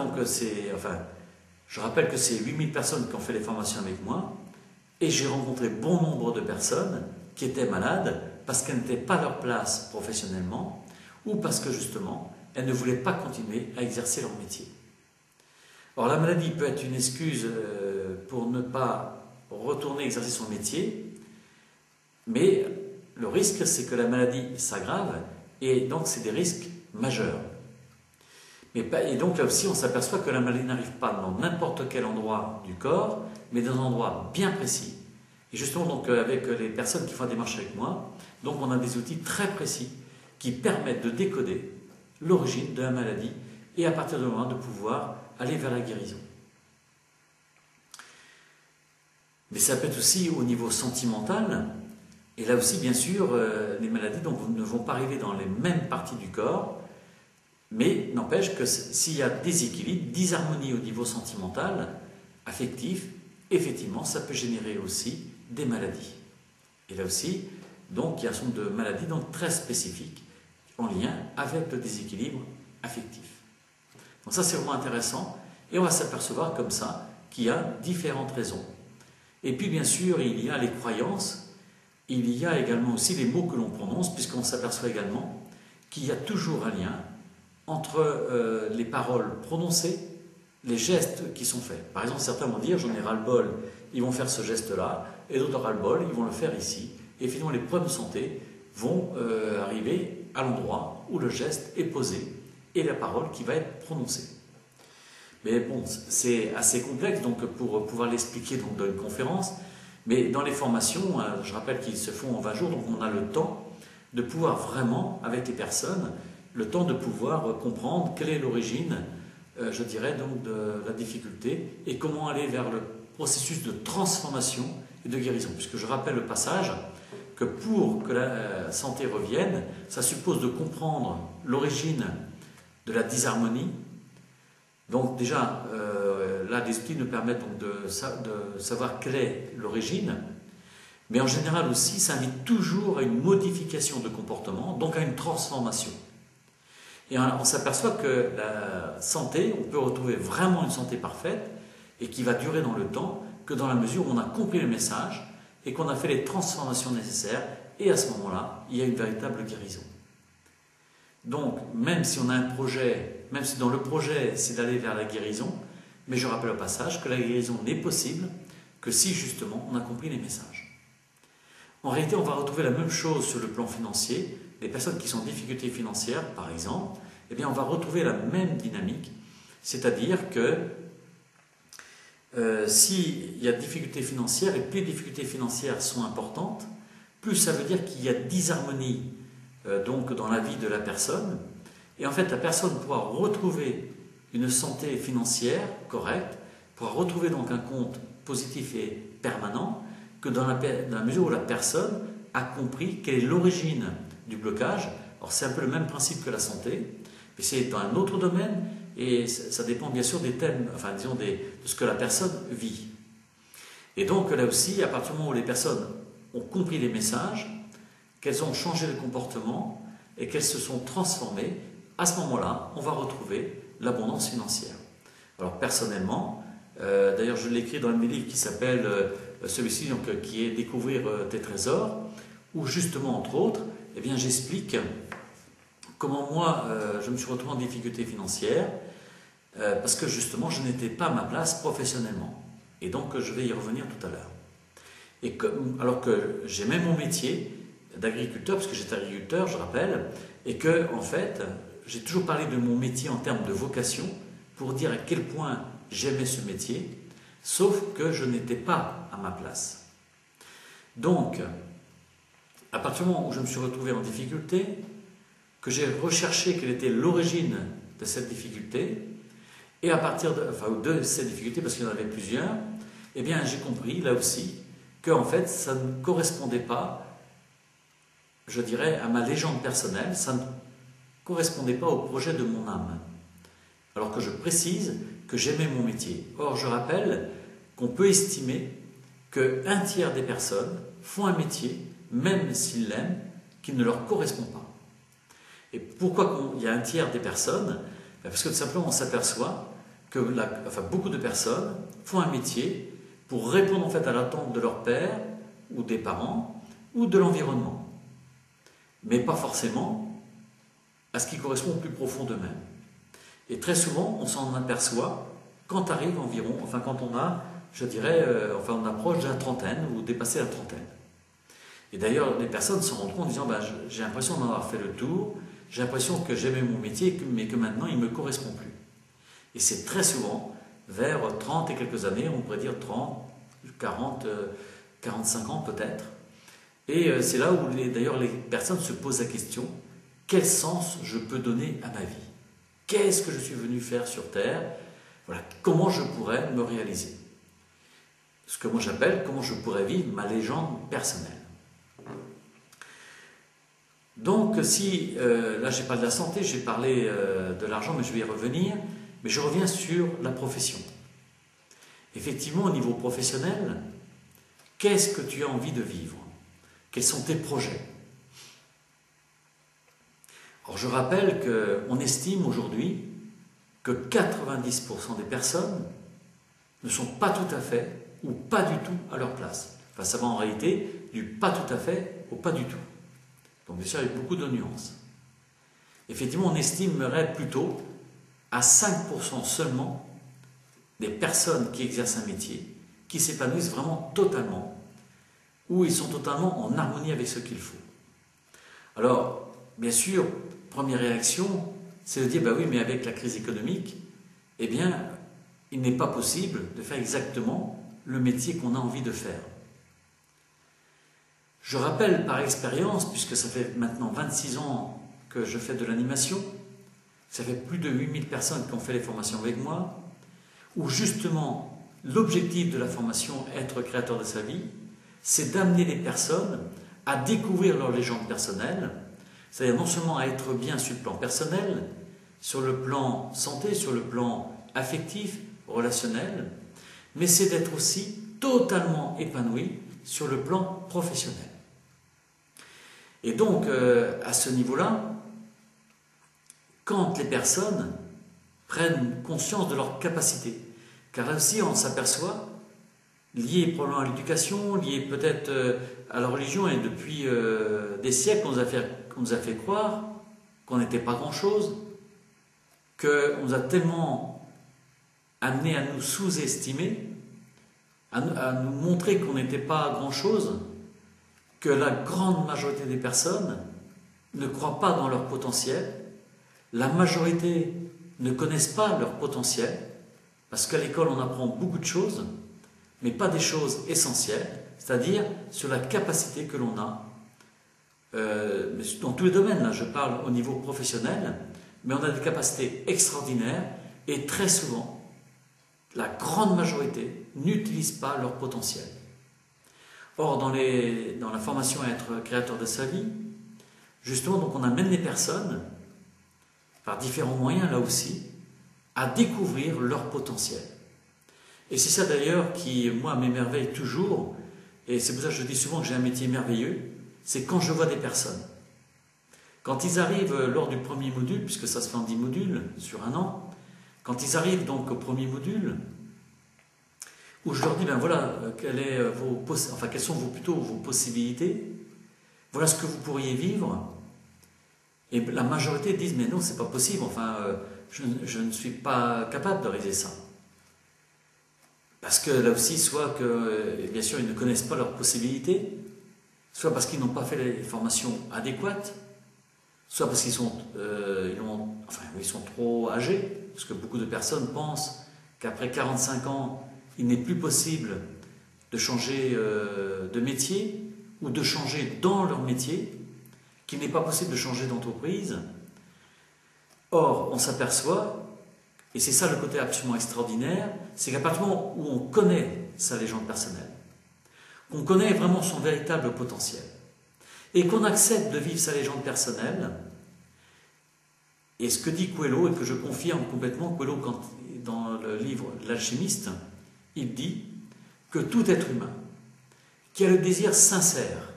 je rappelle que c'est 8000 personnes qui ont fait les formations avec moi, et j'ai rencontré bon nombre de personnes qui étaient malades parce qu'elles n'étaient pas à leur place professionnellement, ou parce que justement, elles ne voulaient pas continuer à exercer leur métier. Alors la maladie peut être une excuse pour ne pas retourner exercer son métier, mais le risque, c'est que la maladie s'aggrave, et donc c'est des risques majeurs. Et donc là aussi, on s'aperçoit que la maladie n'arrive pas dans n'importe quel endroit du corps, mais dans un endroit bien précis. Et justement, avec les personnes qui font des démarches avec moi, donc on a des outils très précis qui permettent de décoder l'origine de la maladie et à partir de là de pouvoir aller vers la guérison. Mais ça peut être aussi au niveau sentimental, et là aussi, bien sûr, les maladies ne vont pas arriver dans les mêmes parties du corps, mais n'empêche que s'il y a déséquilibre, disharmonie au niveau sentimental, affectif, effectivement, ça peut générer aussi des maladies. Et là aussi, donc, il y a un certain nombre de maladies très spécifiques en lien avec le déséquilibre affectif. Donc ça, c'est vraiment intéressant, et on va s'apercevoir comme ça qu'il y a différentes raisons. Et puis, bien sûr, il y a les croyances. Il y a également aussi les mots que l'on prononce, puisqu'on s'aperçoit également qu'il y a toujours un lien entre les paroles prononcées, les gestes qui sont faits. Par exemple, certains vont dire « j'en ai ras-le-bol », ils vont faire ce geste-là, et d'autres ras-le-bol, ils vont le faire ici. Et finalement, les problèmes de santé vont arriver à l'endroit où le geste est posé et la parole qui va être prononcée. Mais bon, c'est assez complexe pour pouvoir l'expliquer dans une conférence. Mais dans les formations, je rappelle qu'ils se font en 20 jours, donc on a le temps de pouvoir vraiment, avec les personnes, le temps de pouvoir comprendre quelle est l'origine, je dirais, de la difficulté et comment aller vers le processus de transformation et de guérison. Puisque je rappelle le passage que pour que la santé revienne, ça suppose de comprendre l'origine de la disharmonie. Donc déjà, là, les outils nous permettent de savoir quelle est l'origine, mais en général aussi, ça invite toujours à une modification de comportement, donc à une transformation. Et on s'aperçoit que la santé, on peut retrouver vraiment une santé parfaite et qui va durer dans le temps, que dans la mesure où on a compris le message et qu'on a fait les transformations nécessaires, et à ce moment-là, il y a une véritable guérison. Donc, même si on a un projet, même si dans le projet c'est d'aller vers la guérison, Mais je rappelle au passage que la guérison n'est possible que si justement on a compris les messages. En réalité, on va retrouver la même chose sur le plan financier. Les personnes qui sont en difficulté financière, par exemple, eh bien, on va retrouver la même dynamique, c'est-à-dire que s'il y a difficultés financières, et plus les difficultés financières sont importantes, plus ça veut dire qu'il y a disharmonie donc dans la vie de la personne, et en fait la personne pourra retrouver une santé financière correcte, pourra retrouver donc un compte positif et permanent, que dans la mesure où la personne a compris quelle est l'origine du blocage. Alors c'est un peu le même principe que la santé, mais c'est dans un autre domaine, et ça dépend bien sûr des thèmes, enfin disons de ce que la personne vit. Et donc là aussi, à partir du moment où les personnes ont compris les messages, qu'elles ont changé de comportement et qu'elles se sont transformées, à ce moment-là, on va retrouver l'abondance financière. Alors personnellement, d'ailleurs je l'écris dans un de mes livres qui s'appelle celui-ci, donc, qui est Découvrir tes trésors, où justement, entre autres, eh bien, j'explique comment moi, je me suis retrouvé en difficulté financière, parce que justement, je n'étais pas à ma place professionnellement. Et donc, je vais y revenir tout à l'heure. Et alors que j'aimais mon métier d'agriculteur, parce que j'étais agriculteur, je rappelle, et que, en fait, j'ai toujours parlé de mon métier en termes de vocation, pour dire à quel point j'aimais ce métier, sauf que je n'étais pas à ma place. Donc, à partir du moment où je me suis retrouvé en difficulté, que j'ai recherché quelle était l'origine de cette difficulté, et à partir de cette difficulté, parce qu'il y en avait plusieurs, eh bien j'ai compris, là aussi, que en fait, ça ne correspondait pas, je dirais, à ma légende personnelle, ça ne correspondait pas au projet de mon âme. Alors que je précise que j'aimais mon métier. Or, je rappelle qu'on peut estimer qu'un tiers des personnes font un métier, même s'ils l'aiment, qui ne leur correspond pas. Et pourquoi il y a un tiers des personnes? Parce que tout simplement on s'aperçoit que beaucoup de personnes font un métier pour répondre en fait à l'attente de leur père ou des parents ou de l'environnement, mais pas forcément à ce qui correspond au plus profond d'eux-mêmes. Et très souvent on s'en aperçoit quand arrive environ, quand on a, je dirais, on approche de la trentaine ou dépasser la trentaine. Et d'ailleurs les personnes se rendent compte en disant j'ai l'impression d'en avoir fait le tour. J'ai l'impression que j'aimais mon métier, mais que maintenant il ne me correspond plus. Et c'est très souvent, vers 30 et quelques années, on pourrait dire 30, 40, 45 ans peut-être. Et c'est là où d'ailleurs les personnes se posent la question, quel sens je peux donner à ma vie? Qu'est-ce que je suis venu faire sur Terre? Voilà, comment je pourrais me réaliser? Ce que moi j'appelle comment je pourrais vivre ma légende personnelle. Donc si, là j'ai parlé de la santé, j'ai parlé de l'argent, mais je vais y revenir, mais je reviens sur la profession. Effectivement, au niveau professionnel, qu'est-ce que tu as envie de vivre? Quels sont tes projets? Alors je rappelle qu'on estime aujourd'hui que 90% des personnes ne sont pas tout à fait ou pas du tout à leur place. Enfin, ça va en réalité du pas tout à fait au pas du tout. Donc bien sûr avec beaucoup de nuances. Effectivement, on estimerait plutôt à 5% seulement des personnes qui exercent un métier, qui s'épanouissent vraiment totalement, où ils sont totalement en harmonie avec ce qu'il faut. Alors, bien sûr, première réaction, c'est de dire, oui, mais avec la crise économique, eh bien, il n'est pas possible de faire exactement le métier qu'on a envie de faire. Je rappelle par expérience, puisque ça fait maintenant 26 ans que je fais de l'animation, ça fait plus de 8000 personnes qui ont fait les formations avec moi, où justement l'objectif de la formation Être créateur de sa vie, c'est d'amener les personnes à découvrir leur légende personnelle, c'est-à-dire non seulement à être bien sur le plan personnel, sur le plan santé, sur le plan affectif, relationnel, mais c'est d'être aussi totalement épanoui sur le plan professionnel. Et donc, à ce niveau-là, quand les personnes prennent conscience de leurs capacités, car là aussi on s'aperçoit, lié probablement à l'éducation, lié peut-être à la religion, et depuis des siècles on nous a fait croire qu'on n'était pas grand-chose, qu'on nous a tellement amené à nous sous-estimer, à nous montrer qu'on n'était pas grand-chose, que la grande majorité des personnes ne croient pas dans leur potentiel, la majorité ne connaissent pas leur potentiel, parce qu'à l'école on apprend beaucoup de choses, mais pas des choses essentielles, c'est-à-dire sur la capacité que l'on a, dans tous les domaines, là je parle au niveau professionnel, mais on a des capacités extraordinaires, et très souvent, la grande majorité n'utilise pas leur potentiel. Or, dans la formation à être créateur de sa vie, justement, donc on amène les personnes, par différents moyens là aussi, à découvrir leur potentiel. Et c'est ça d'ailleurs qui, moi, m'émerveille toujours, et c'est pour ça que je dis souvent que j'ai un métier merveilleux, c'est quand je vois des personnes. Quand ils arrivent lors du premier module, puisque ça se fait en 10 modules sur un an, quand ils arrivent donc au premier module, où je leur dis, ben voilà, quelles sont plutôt vos possibilités, voilà ce que vous pourriez vivre, et la majorité disent, mais non, c'est pas possible, enfin, je ne suis pas capable de réaliser ça. Parce que là aussi, soit que, bien sûr, ils ne connaissent pas leurs possibilités, soit parce qu'ils n'ont pas fait les formations adéquates, soit parce qu'ils sont trop âgés, parce que beaucoup de personnes pensent qu'après 45 ans, il n'est plus possible de changer de métier ou de changer dans leur métier, qu'il n'est pas possible de changer d'entreprise. Or, on s'aperçoit, et c'est ça le côté absolument extraordinaire, c'est qu'à partir du moment où on connaît sa légende personnelle, qu'on connaît vraiment son véritable potentiel, et qu'on accepte de vivre sa légende personnelle, et ce que dit Coelho, et que je confirme complètement, Coelho, dans le livre L'Alchimiste, il dit que tout être humain qui a le désir sincère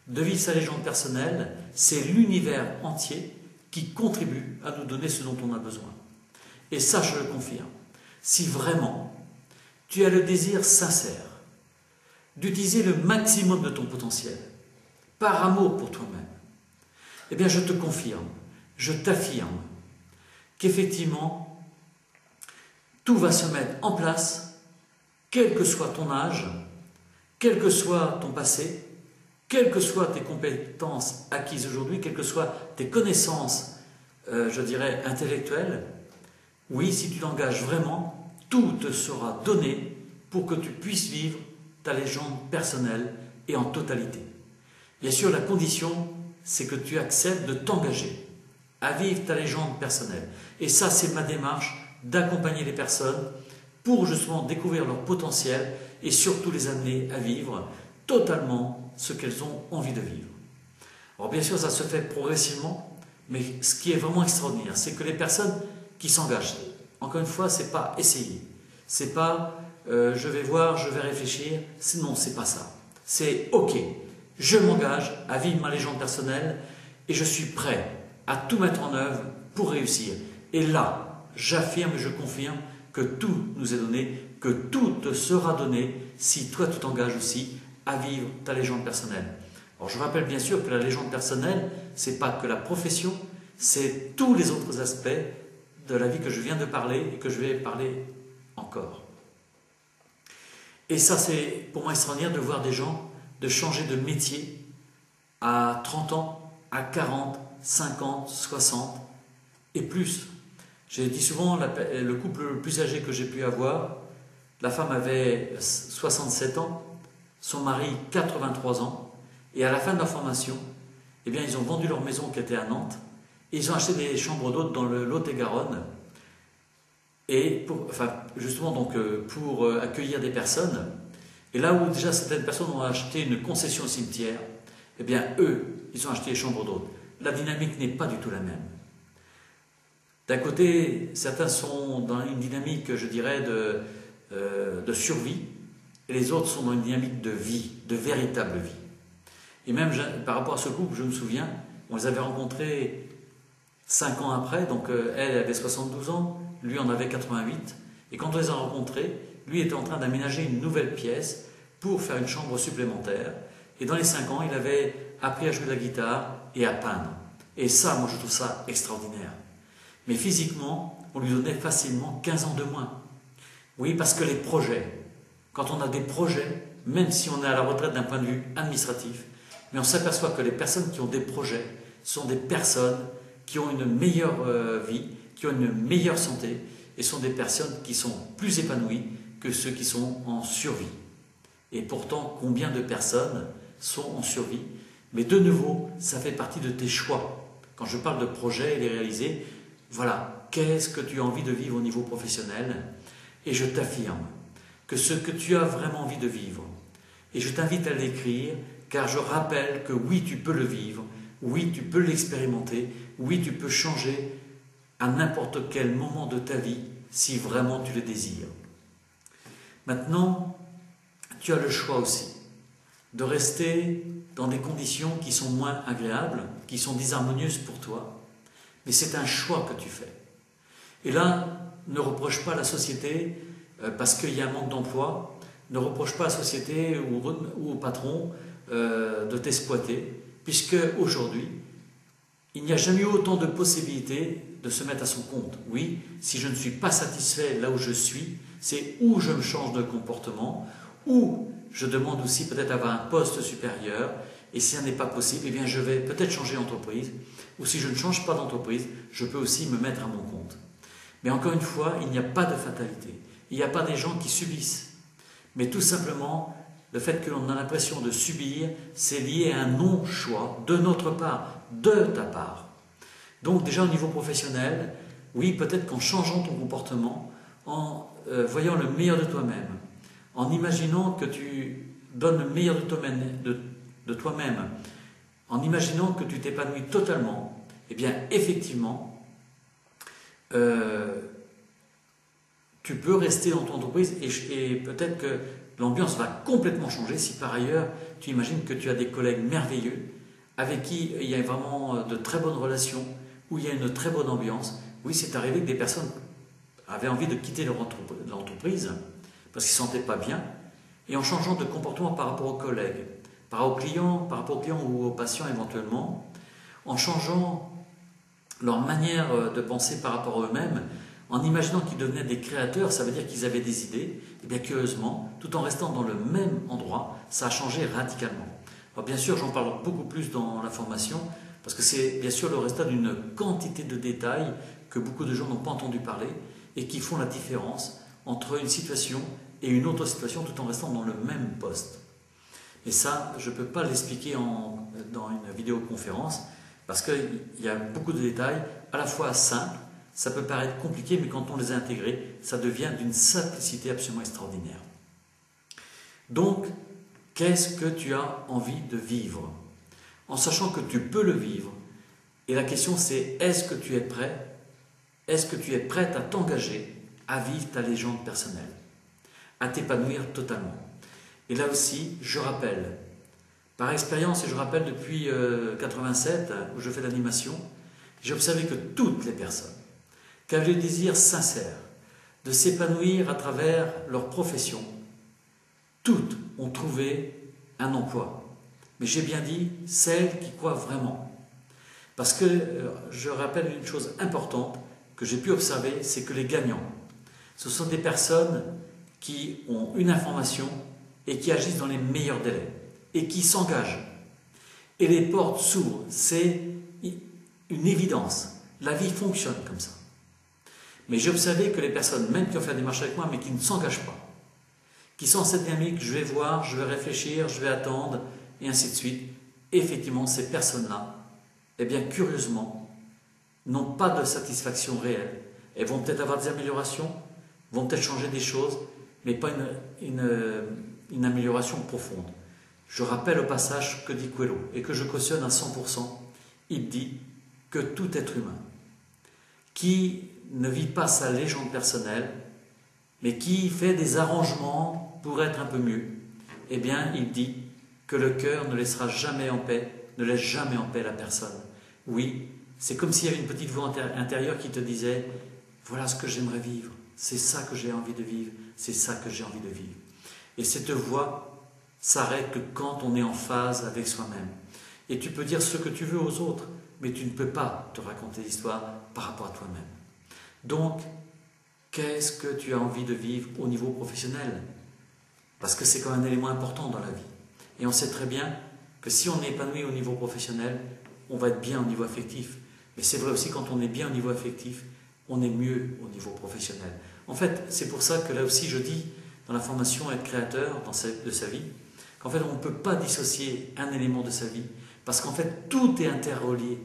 de vivre sa légende personnelle, c'est l'univers entier qui contribue à nous donner ce dont on a besoin. Et ça, je le confirme. Si vraiment tu as le désir sincère d'utiliser le maximum de ton potentiel, par amour pour toi-même, eh bien je te confirme, je t'affirme qu'effectivement, tout va se mettre en place, quel que soit ton âge, quel que soit ton passé, quelles que soient tes compétences acquises aujourd'hui, quelles que soient tes connaissances, je dirais, intellectuelles. Oui, si tu t'engages vraiment, tout te sera donné pour que tu puisses vivre ta légende personnelle et en totalité. Bien sûr, la condition, c'est que tu acceptes de t'engager à vivre ta légende personnelle. Et ça, c'est ma démarche d'accompagner les personnes pour justement découvrir leur potentiel et surtout les amener à vivre totalement ce qu'elles ont envie de vivre. Alors bien sûr, ça se fait progressivement, mais ce qui est vraiment extraordinaire, c'est que les personnes qui s'engagent, encore une fois, c'est pas essayer, c'est pas je vais voir, je vais réfléchir, non, c'est pas ça. C'est ok, je m'engage à vivre ma légende personnelle et je suis prêt à tout mettre en œuvre pour réussir. Et là, j'affirme et je confirme que tout nous est donné, que tout te sera donné si toi tu t'engages aussi à vivre ta légende personnelle. Alors je rappelle bien sûr que la légende personnelle, c'est pas que la profession, c'est tous les autres aspects de la vie que je viens de parler et que je vais parler encore. Et ça, c'est pour moi extraordinaire de voir des gens de changer de métier à 30 ans, à 40, 50, 60 et plus. J'ai dit souvent, le couple le plus âgé que j'ai pu avoir, la femme avait 67 ans, son mari 83 ans, et à la fin de leur formation, eh bien, ils ont vendu leur maison qui était à Nantes, et ils ont acheté des chambres d'hôtes dans le Lot-et-Garonne, et justement donc, pour accueillir des personnes. Et là où déjà certaines personnes ont acheté une concession au cimetière, eh bien eux, ils ont acheté des chambres d'hôtes. La dynamique n'est pas du tout la même. D'un côté, certains sont dans une dynamique, je dirais, de survie, et les autres sont dans une dynamique de vie, de véritable vie. Et même par rapport à ce couple, je me souviens, on les avait rencontrés 5 ans après, donc elle avait 72 ans, lui en avait 88, et quand on les a rencontrés, lui était en train d'aménager une nouvelle pièce pour faire une chambre supplémentaire, et dans les 5 ans, il avait appris à jouer de la guitare et à peindre. Et ça, moi je trouve ça extraordinaire. Mais physiquement, on lui donnait facilement 15 ans de moins. Oui, parce que les projets, quand on a des projets, même si on est à la retraite d'un point de vue administratif, mais on s'aperçoit que les personnes qui ont des projets sont des personnes qui ont une meilleure vie, qui ont une meilleure santé, et sont des personnes qui sont plus épanouies que ceux qui sont en survie. Et pourtant, combien de personnes sont en survie? Mais de nouveau, ça fait partie de tes choix. Quand je parle de projet et les réaliser, voilà, qu'est-ce que tu as envie de vivre au niveau professionnel? Et je t'affirme que ce que tu as vraiment envie de vivre, et je t'invite à l'écrire, car je rappelle que oui, tu peux le vivre, oui, tu peux l'expérimenter, oui, tu peux changer à n'importe quel moment de ta vie, si vraiment tu le désires. Maintenant, tu as le choix aussi de rester dans des conditions qui sont moins agréables, qui sont disharmonieuses pour toi, mais c'est un choix que tu fais. Et là, ne reproche pas à la société parce qu'il y a un manque d'emploi, ne reproche pas à la société ou au patron de t'exploiter, puisque aujourd'hui, il n'y a jamais eu autant de possibilités de se mettre à son compte. Oui, si je ne suis pas satisfait là où je suis, c'est où je me change de comportement, ou je demande aussi peut-être avoir un poste supérieur, et si ça n'est pas possible, eh bien je vais peut-être changer d'entreprise, ou si je ne change pas d'entreprise, je peux aussi me mettre à mon compte. Mais encore une fois, il n'y a pas de fatalité. Il n'y a pas des gens qui subissent. Mais tout simplement, le fait que l'on a l'impression de subir, c'est lié à un non-choix de notre part, de ta part. Donc déjà au niveau professionnel, oui, peut-être qu'en changeant ton comportement, en voyant le meilleur de toi-même, en imaginant que tu donnes le meilleur de toi-même, en imaginant que tu t'épanouis totalement, eh bien effectivement, tu peux rester dans ton entreprise et peut-être que l'ambiance va complètement changer si par ailleurs tu imagines que tu as des collègues merveilleux avec qui il y a vraiment de très bonnes relations, où il y a une très bonne ambiance. Oui, c'est arrivé que des personnes avaient envie de quitter l'entreprise parce qu'ils ne se sentaient pas bien, et en changeant de comportement par rapport aux collègues, par rapport aux clients ou aux patients éventuellement, en changeant leur manière de penser par rapport à eux-mêmes, en imaginant qu'ils devenaient des créateurs, ça veut dire qu'ils avaient des idées, et bien curieusement, tout en restant dans le même endroit, ça a changé radicalement. Alors bien sûr, j'en parle beaucoup plus dans la formation, parce que c'est bien sûr le résultat d'une quantité de détails que beaucoup de gens n'ont pas entendu parler, et qui font la différence entre une situation et une autre situation, tout en restant dans le même poste. Et ça, je ne peux pas l'expliquer dans une vidéoconférence, parce qu'il y a beaucoup de détails, à la fois simples, ça peut paraître compliqué, mais quand on les a intégrés, ça devient d'une simplicité absolument extraordinaire. Donc, qu'est-ce que tu as envie de vivre? En sachant que tu peux le vivre, et la question c'est, est-ce que tu es prêt? Est-ce que tu es prête à t'engager à vivre ta légende personnelle, à t'épanouir totalement? Et là aussi, je rappelle, par expérience, et je rappelle depuis 87, où je fais l'animation, j'ai observé que toutes les personnes qui avaient le désir sincère de s'épanouir à travers leur profession, toutes ont trouvé un emploi. Mais j'ai bien dit, celles qui croient vraiment. Parce que je rappelle une chose importante que j'ai pu observer, c'est que les gagnants, ce sont des personnes qui ont une information et qui agissent dans les meilleurs délais et qui s'engagent. Et les portes s'ouvrent, c'est une évidence. La vie fonctionne comme ça. Mais j'ai observé que les personnes, même qui ont fait des démarches avec moi, mais qui ne s'engagent pas, qui sont en cette dynamique, je vais voir, je vais réfléchir, je vais attendre, et ainsi de suite, effectivement, ces personnes-là, eh bien, curieusement, n'ont pas de satisfaction réelle. Elles vont peut-être avoir des améliorations, vont peut-être changer des choses, mais pas une amélioration profonde. Je rappelle au passage ce que dit Coelho, et que je cautionne à 100%, il dit que tout être humain qui ne vit pas sa légende personnelle, mais qui fait des arrangements pour être un peu mieux, eh bien, il dit que le cœur ne laissera jamais en paix, ne laisse jamais en paix la personne. Oui, c'est comme s'il y avait une petite voix intérieure qui te disait « Voilà ce que j'aimerais vivre, c'est ça que j'ai envie de vivre, c'est ça que j'ai envie de vivre. » Et cette voix s'arrête que quand on est en phase avec soi-même. Et tu peux dire ce que tu veux aux autres, mais tu ne peux pas te raconter l'histoire par rapport à toi-même. Donc, qu'est-ce que tu as envie de vivre au niveau professionnel? Parce que c'est quand même un élément important dans la vie. Et on sait très bien que si on est épanoui au niveau professionnel, on va être bien au niveau affectif. Mais c'est vrai aussi, quand on est bien au niveau affectif, on est mieux au niveau professionnel. En fait, c'est pour ça que là aussi je dis, dans la formation Être créateur de sa vie, qu'en fait on ne peut pas dissocier un élément de sa vie, parce qu'en fait tout est interrelié.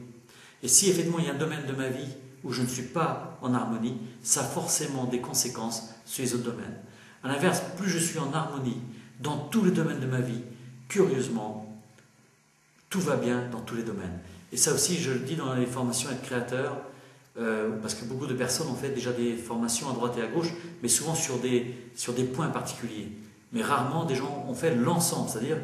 Et si effectivement il y a un domaine de ma vie où je ne suis pas en harmonie, ça a forcément des conséquences sur les autres domaines. A l'inverse, plus je suis en harmonie dans tous les domaines de ma vie, curieusement, tout va bien dans tous les domaines. Et ça aussi, je le dis dans les formations Être créateur, parce que beaucoup de personnes ont fait déjà des formations à droite et à gauche, mais souvent sur des points particuliers. Mais rarement des gens ont fait l'ensemble, c'est-à-dire,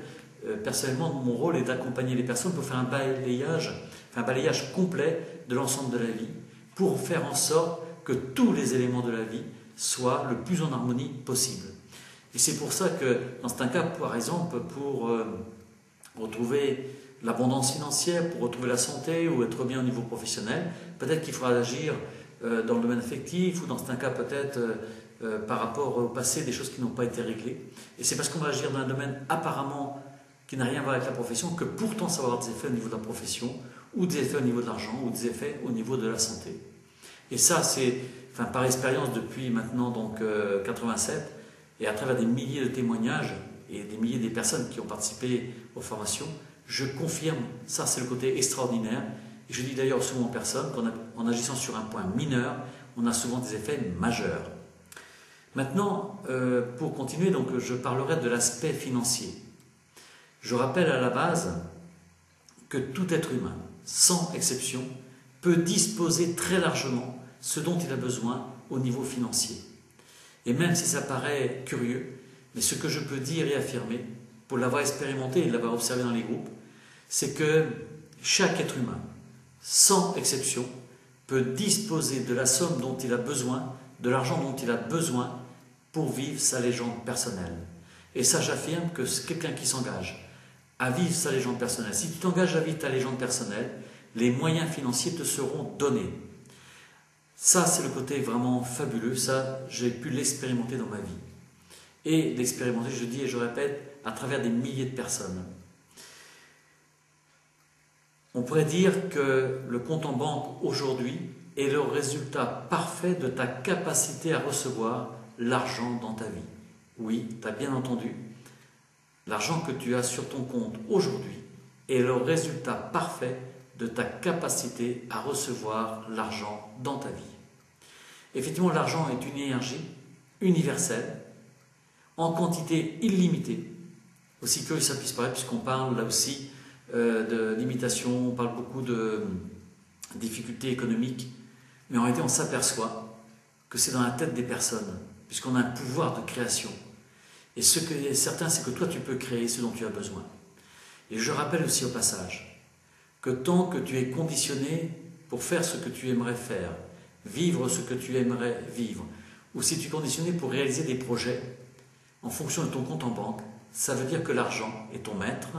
personnellement, mon rôle est d'accompagner les personnes pour faire un balayage complet de l'ensemble de la vie, pour faire en sorte que tous les éléments de la vie soient le plus en harmonie possible. Et c'est pour ça que, dans certains cas, par exemple, pour retrouver l'abondance financière, pour retrouver la santé ou être bien au niveau professionnel, peut-être qu'il faudra agir dans le domaine affectif ou dans certains cas peut-être par rapport au passé, des choses qui n'ont pas été réglées. Et c'est parce qu'on va agir dans un domaine apparemment qui n'a rien à voir avec la profession que pourtant ça va avoir des effets au niveau de la profession ou des effets au niveau de l'argent ou des effets au niveau de la santé. Et ça, c'est, par expérience depuis maintenant donc 87, et à travers des milliers de témoignages et des milliers de personnes qui ont participé aux formations, je confirme, ça c'est le côté extraordinaire. Et je dis d'ailleurs souvent aux personnes qu'en agissant sur un point mineur, on a souvent des effets majeurs. Maintenant, pour continuer, donc, je parlerai de l'aspect financier. Je rappelle à la base que tout être humain, sans exception, peut disposer très largement ce dont il a besoin au niveau financier. Et même si ça paraît curieux, mais ce que je peux dire et affirmer, pour l'avoir expérimenté et l'avoir observé dans les groupes, c'est que chaque être humain, sans exception, peut disposer de la somme dont il a besoin, de l'argent dont il a besoin pour vivre sa légende personnelle. Et ça, j'affirme que c'est quelqu'un qui s'engage à vivre sa légende personnelle. Si tu t'engages à vivre ta légende personnelle, les moyens financiers te seront donnés. Ça, c'est le côté vraiment fabuleux. Ça, j'ai pu l'expérimenter dans ma vie. Et l'expérimenter, je dis et je répète, à travers des milliers de personnes. On pourrait dire que le compte en banque aujourd'hui est le résultat parfait de ta capacité à recevoir l'argent dans ta vie. Oui, tu as bien entendu, l'argent que tu as sur ton compte aujourd'hui est le résultat parfait de ta capacité à recevoir l'argent dans ta vie. Effectivement, l'argent est une énergie universelle, en quantité illimitée, aussi que ça puisse paraître, puisqu'on parle là aussi de limitation, on parle beaucoup de difficultés économiques, mais en réalité on s'aperçoit que c'est dans la tête des personnes, puisqu'on a un pouvoir de création. Et ce qui est certain, c'est que toi tu peux créer ce dont tu as besoin. Et je rappelle aussi au passage que tant que tu es conditionné pour faire ce que tu aimerais faire, vivre ce que tu aimerais vivre, ou si tu es conditionné pour réaliser des projets en fonction de ton compte en banque, ça veut dire que l'argent est ton maître,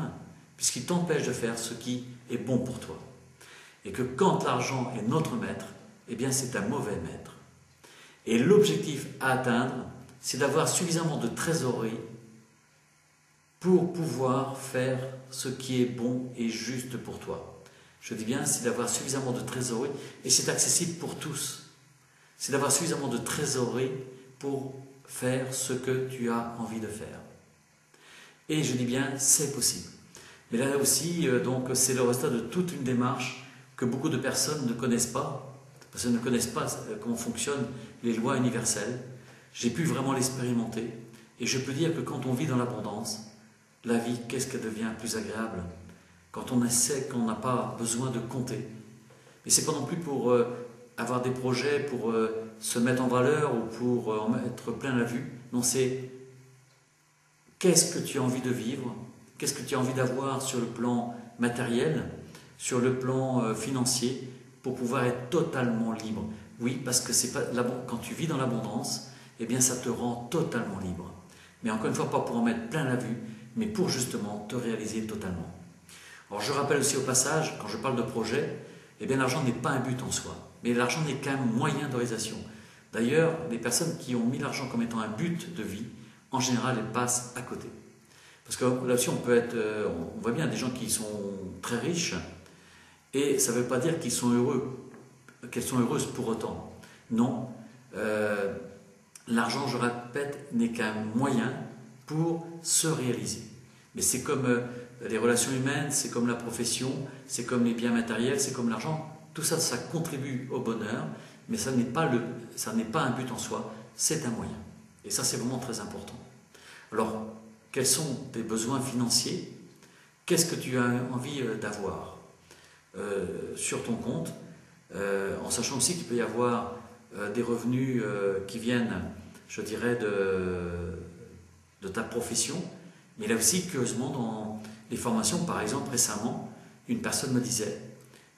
puisqu'il t'empêche de faire ce qui est bon pour toi. Et que quand l'argent est notre maître, eh bien c'est un mauvais maître. Et l'objectif à atteindre, c'est d'avoir suffisamment de trésorerie pour pouvoir faire ce qui est bon et juste pour toi. Je dis bien, c'est d'avoir suffisamment de trésorerie, et c'est accessible pour tous. C'est d'avoir suffisamment de trésorerie pour faire ce que tu as envie de faire. Et je dis bien, c'est possible. Mais là aussi, donc, c'est le résultat de toute une démarche que beaucoup de personnes ne connaissent pas, parce qu'elles ne connaissent pas comment fonctionnent les lois universelles. J'ai pu vraiment l'expérimenter, et je peux dire que quand on vit dans l'abondance, la vie, qu'est-ce qu'elle devient plus agréable quand on sait qu'on n'a pas besoin de compter. Mais c'est pas non plus pour avoir des projets, pour se mettre en valeur ou pour en mettre plein la vue. Non, c'est qu'est-ce que tu as envie de vivre, qu'est-ce que tu as envie d'avoir sur le plan matériel, sur le plan financier, pour pouvoir être totalement libre. Oui, parce que c'est pas quand tu vis dans l'abondance, eh bien ça te rend totalement libre. Mais encore une fois, pas pour en mettre plein la vue, mais pour justement te réaliser totalement. Alors je rappelle aussi au passage, quand je parle de projet, eh bien l'argent n'est pas un but en soi, mais l'argent n'est qu'un moyen de réalisation. D'ailleurs, les personnes qui ont mis l'argent comme étant un but de vie, en général, elles passent à côté. Parce que là aussi, on voit bien des gens qui sont très riches, et ça ne veut pas dire qu'ils sont heureux, qu'elles sont heureuses pour autant. Non, l'argent, je répète, n'est qu'un moyen pour se réaliser. Mais c'est comme les relations humaines, c'est comme la profession, c'est comme les biens matériels, c'est comme l'argent. Tout ça, ça contribue au bonheur, mais ça n'est pas un but en soi, c'est un moyen. Et ça, c'est vraiment très important. Alors, quels sont tes besoins financiers? Qu'est-ce que tu as envie d'avoir sur ton compte, en sachant aussi qu'il peut y avoir des revenus qui viennent, je dirais, de ta profession. Mais là aussi, curieusement, dans les formations, par exemple, récemment, une personne me disait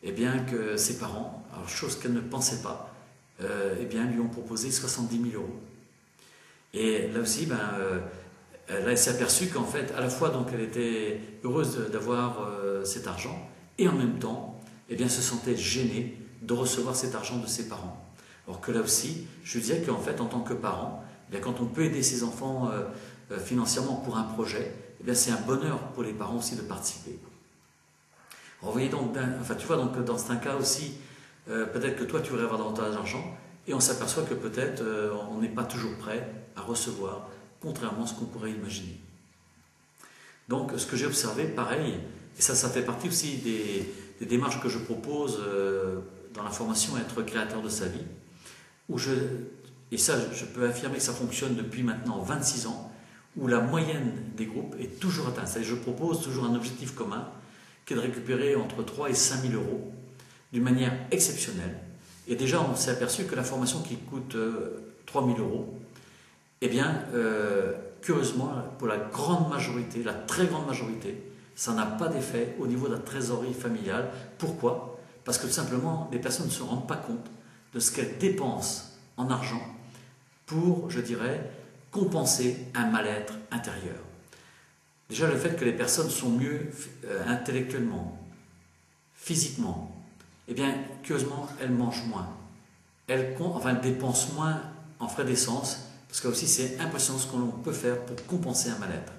eh bien, que ses parents, alors chose qu'elle ne pensait pas, eh bien, lui ont proposé 70 000 euros. Et là aussi, elle s'est aperçue qu'en fait, à la fois, donc, elle était heureuse d'avoir cet argent, et en même temps, eh bien, se sentait gênée de recevoir cet argent de ses parents. Alors que là aussi, je disais qu'en fait, en tant que parent, eh bien, quand on peut aider ses enfants financièrement pour un projet, eh bien, c'est un bonheur pour les parents aussi de participer. Alors, vous voyez donc, tu vois, donc, dans certains cas aussi, peut-être que toi, tu voudrais avoir davantage d'argent, et on s'aperçoit que peut-être on n'est pas toujours prêt à recevoir, contrairement à ce qu'on pourrait imaginer. Donc, ce que j'ai observé, pareil, et ça fait partie aussi des démarches que je propose dans la formation Être créateur de sa vie, et ça, je peux affirmer que ça fonctionne depuis maintenant 26 ans, où la moyenne des groupes est toujours atteinte. C'est-à-dire, je propose toujours un objectif commun, qui est de récupérer entre 3 et 5 000 euros d'une manière exceptionnelle. Et déjà, on s'est aperçu que la formation qui coûte 3 000 euros, eh bien, curieusement, pour la grande majorité, la très grande majorité, ça n'a pas d'effet au niveau de la trésorerie familiale. Pourquoi? Parce que tout simplement, les personnes ne se rendent pas compte de ce qu'elles dépensent en argent pour, je dirais, compenser un mal-être intérieur. Déjà, le fait que les personnes sont mieux intellectuellement, physiquement, eh bien, curieusement, elles mangent moins. Elles dépensent moins en frais d'essence, parce que aussi c'est impressionnant ce qu'on peut faire pour compenser un mal-être.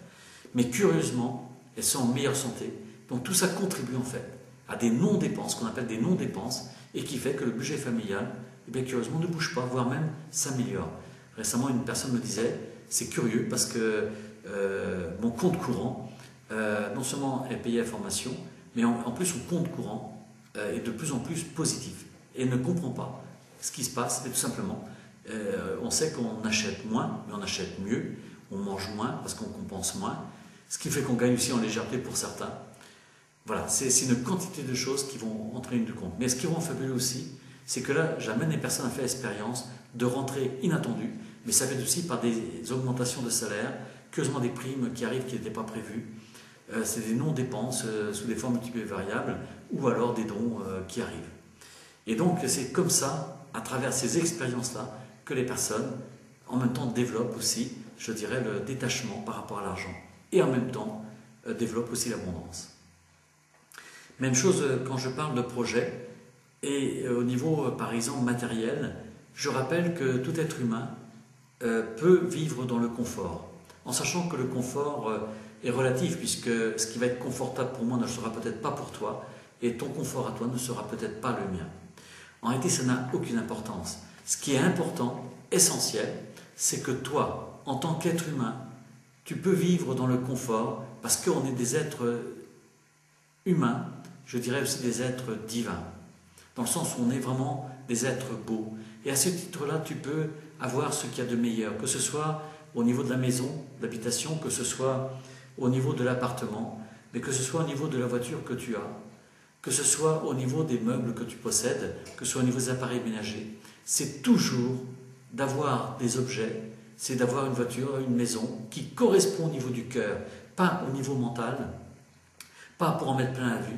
Mais curieusement, elles sont en meilleure santé. Donc tout ça contribue en fait à des non-dépenses, qu'on appelle des non-dépenses, et qui fait que le budget familial, eh bien, curieusement, ne bouge pas, voire même s'améliore. Récemment, une personne me disait, c'est curieux parce que mon compte courant, non seulement est payé à formation, mais en plus son compte courant est de plus en plus positif. Et ne comprend pas ce qui se passe, mais tout simplement, on sait qu'on achète moins, mais on achète mieux, on mange moins parce qu'on compense moins, ce qui fait qu'on gagne aussi en légèreté pour certains. Voilà, c'est une quantité de choses qui vont entrer en compte. Mais ce qui rend fabuleux aussi, c'est que là, j'amène les personnes à faire l'expérience de rentrées inattendues, mais ça fait aussi par des augmentations de salaire, curieusement des primes qui arrivent qui n'étaient pas prévues, c'est des non-dépenses sous des formes multiples et variables, ou alors des dons qui arrivent. Et donc, c'est comme ça, à travers ces expériences-là, que les personnes, en même temps, développent aussi, je dirais, le détachement par rapport à l'argent, et en même temps, développent aussi l'abondance. Même chose quand je parle de projet, et au niveau, par exemple, matériel, je rappelle que tout être humain peut vivre dans le confort, en sachant que le confort est relatif, puisque ce qui va être confortable pour moi ne sera peut-être pas pour toi, et ton confort à toi ne sera peut-être pas le mien. En réalité, ça n'a aucune importance. Ce qui est important, essentiel, c'est que toi, en tant qu'être humain, tu peux vivre dans le confort, parce qu'on est des êtres humains, je dirais aussi des êtres divins, dans le sens où on est vraiment des êtres beaux. Et à ce titre-là, tu peux avoir ce qu'il y a de meilleur, que ce soit au niveau de la maison, d'habitation, que ce soit au niveau de l'appartement, mais que ce soit au niveau de la voiture que tu as, que ce soit au niveau des meubles que tu possèdes, que ce soit au niveau des appareils ménagers. C'est toujours d'avoir des objets, c'est d'avoir une voiture, une maison qui correspond au niveau du cœur, pas au niveau mental, pas pour en mettre plein la vue,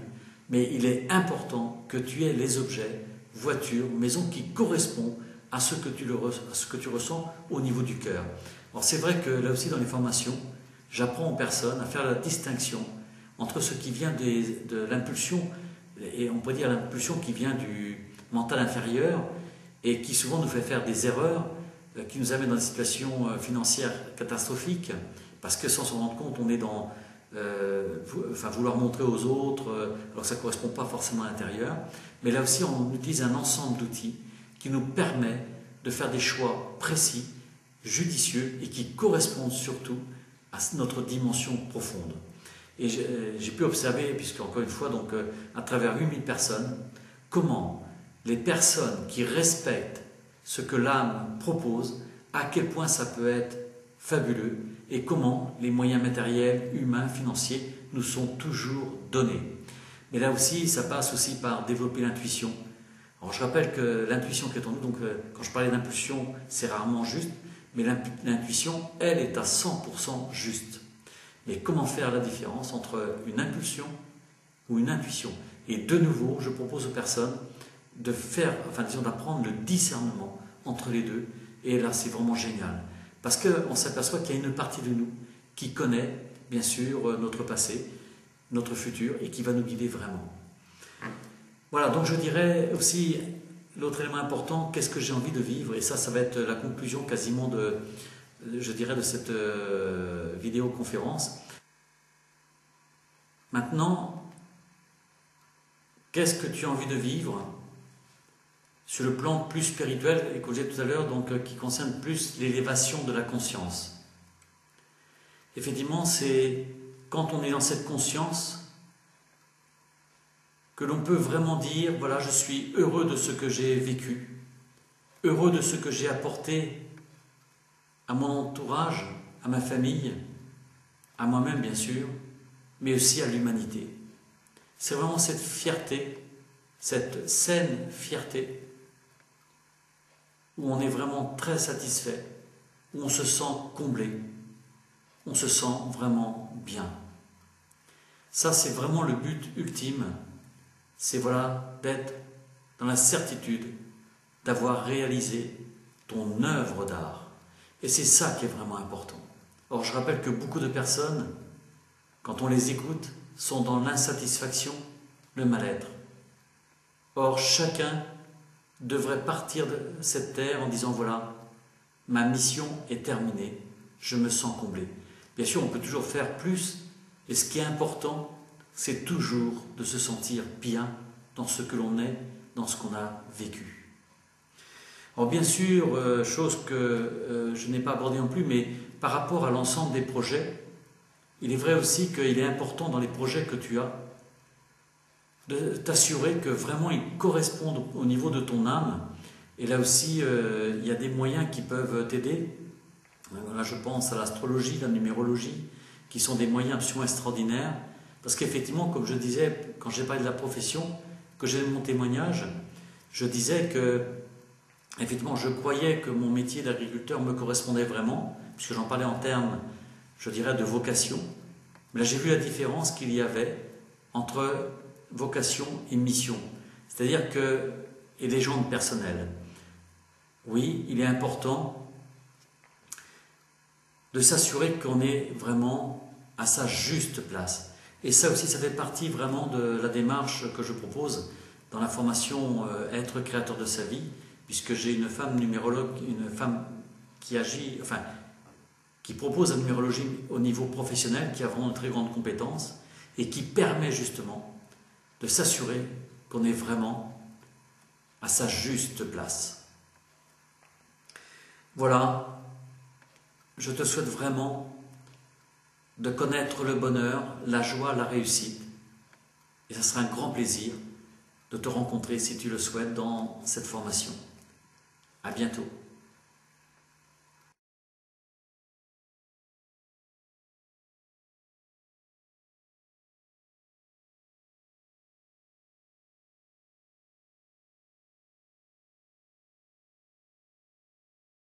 mais il est important que tu aies les objets, voiture, maison qui correspondent à ce que tu ressens au niveau du cœur. Alors c'est vrai que là aussi dans les formations, j'apprends aux personnes à faire la distinction entre ce qui vient de l'impulsion, et on pourrait dire l'impulsion qui vient du mental inférieur, et qui souvent nous fait faire des erreurs qui nous amènent dans des situations financières catastrophiques, parce que sans s'en rendre compte, on est dans vouloir montrer aux autres, alors que ça ne correspond pas forcément à l'intérieur. Mais là aussi, on utilise un ensemble d'outils qui nous permet de faire des choix précis, judicieux et qui correspondent surtout à notre dimension profonde. Et j'ai pu observer, puisque encore une fois, donc, à travers 8000 personnes, comment les personnes qui respectent ce que l'âme propose, à quel point ça peut être fabuleux et comment les moyens matériels, humains, financiers nous sont toujours donnés. Mais là aussi, ça passe aussi par développer l'intuition. Alors je rappelle que l'intuition qui est en nous, donc quand je parlais d'impulsion, c'est rarement juste, mais l'intuition, elle, est à 100% juste. Mais comment faire la différence entre une impulsion ou une intuition? Et de nouveau, je propose aux personnes de faire, d'apprendre le discernement entre les deux. Et là, c'est vraiment génial. Parce qu'on s'aperçoit qu'il y a une partie de nous qui connaît, bien sûr, notre passé, notre futur, et qui va nous guider vraiment. Voilà, donc je dirais aussi, l'autre élément important, qu'est-ce que j'ai envie de vivre? Et ça va être la conclusion quasiment de cette vidéoconférence. Maintenant, qu'est-ce que tu as envie de vivre sur le plan plus spirituel, et que j'ai tout à l'heure, donc qui concerne plus l'élévation de la conscience? Effectivement, c'est quand on est dans cette conscience que l'on peut vraiment dire, voilà, je suis heureux de ce que j'ai vécu, heureux de ce que j'ai apporté à mon entourage, à ma famille, à moi-même bien sûr, mais aussi à l'humanité. C'est vraiment cette fierté, cette saine fierté, où on est vraiment très satisfait, où on se sent comblé, on se sent vraiment bien. Ça, c'est vraiment le but ultime, c'est voilà, d'être dans la certitude d'avoir réalisé ton œuvre d'art. Et c'est ça qui est vraiment important. Or, je rappelle que beaucoup de personnes, quand on les écoute, sont dans l'insatisfaction, le mal-être. Or, chacun devrait partir de cette terre en disant, voilà, ma mission est terminée, je me sens comblé. Bien sûr, on peut toujours faire plus, et ce qui est important, c'est toujours de se sentir bien dans ce que l'on est, dans ce qu'on a vécu. Alors bien sûr, chose que je n'ai pas abordée non plus, mais par rapport à l'ensemble des projets, il est vrai aussi qu'il est important dans les projets que tu as, de t'assurer que vraiment ils correspondent au niveau de ton âme. Et là aussi, il y a des moyens qui peuvent t'aider. Là, je pense à l'astrologie, la numérologie, qui sont des moyens absolument extraordinaires. Parce qu'effectivement, comme je disais, quand j'ai parlé de la profession, que j'ai mon témoignage, je disais que, effectivement, je croyais que mon métier d'agriculteur me correspondait vraiment, puisque j'en parlais en termes, je dirais, de vocation. Mais là, j'ai vu la différence qu'il y avait entre vocation et mission. C'est-à-dire que, et les gens de personnel. Oui, il est important de s'assurer qu'on est vraiment à sa juste place. Et ça aussi, ça fait partie vraiment de la démarche que je propose dans la formation Être créateur de sa vie, puisque j'ai une femme numérologue, une femme qui agit, qui propose la numérologie au niveau professionnel, qui a vraiment de très grandes compétences et qui permet justement de s'assurer qu'on est vraiment à sa juste place. Voilà, je te souhaite vraiment de connaître le bonheur, la joie, la réussite. Et ça sera un grand plaisir de te rencontrer, si tu le souhaites, dans cette formation. À bientôt.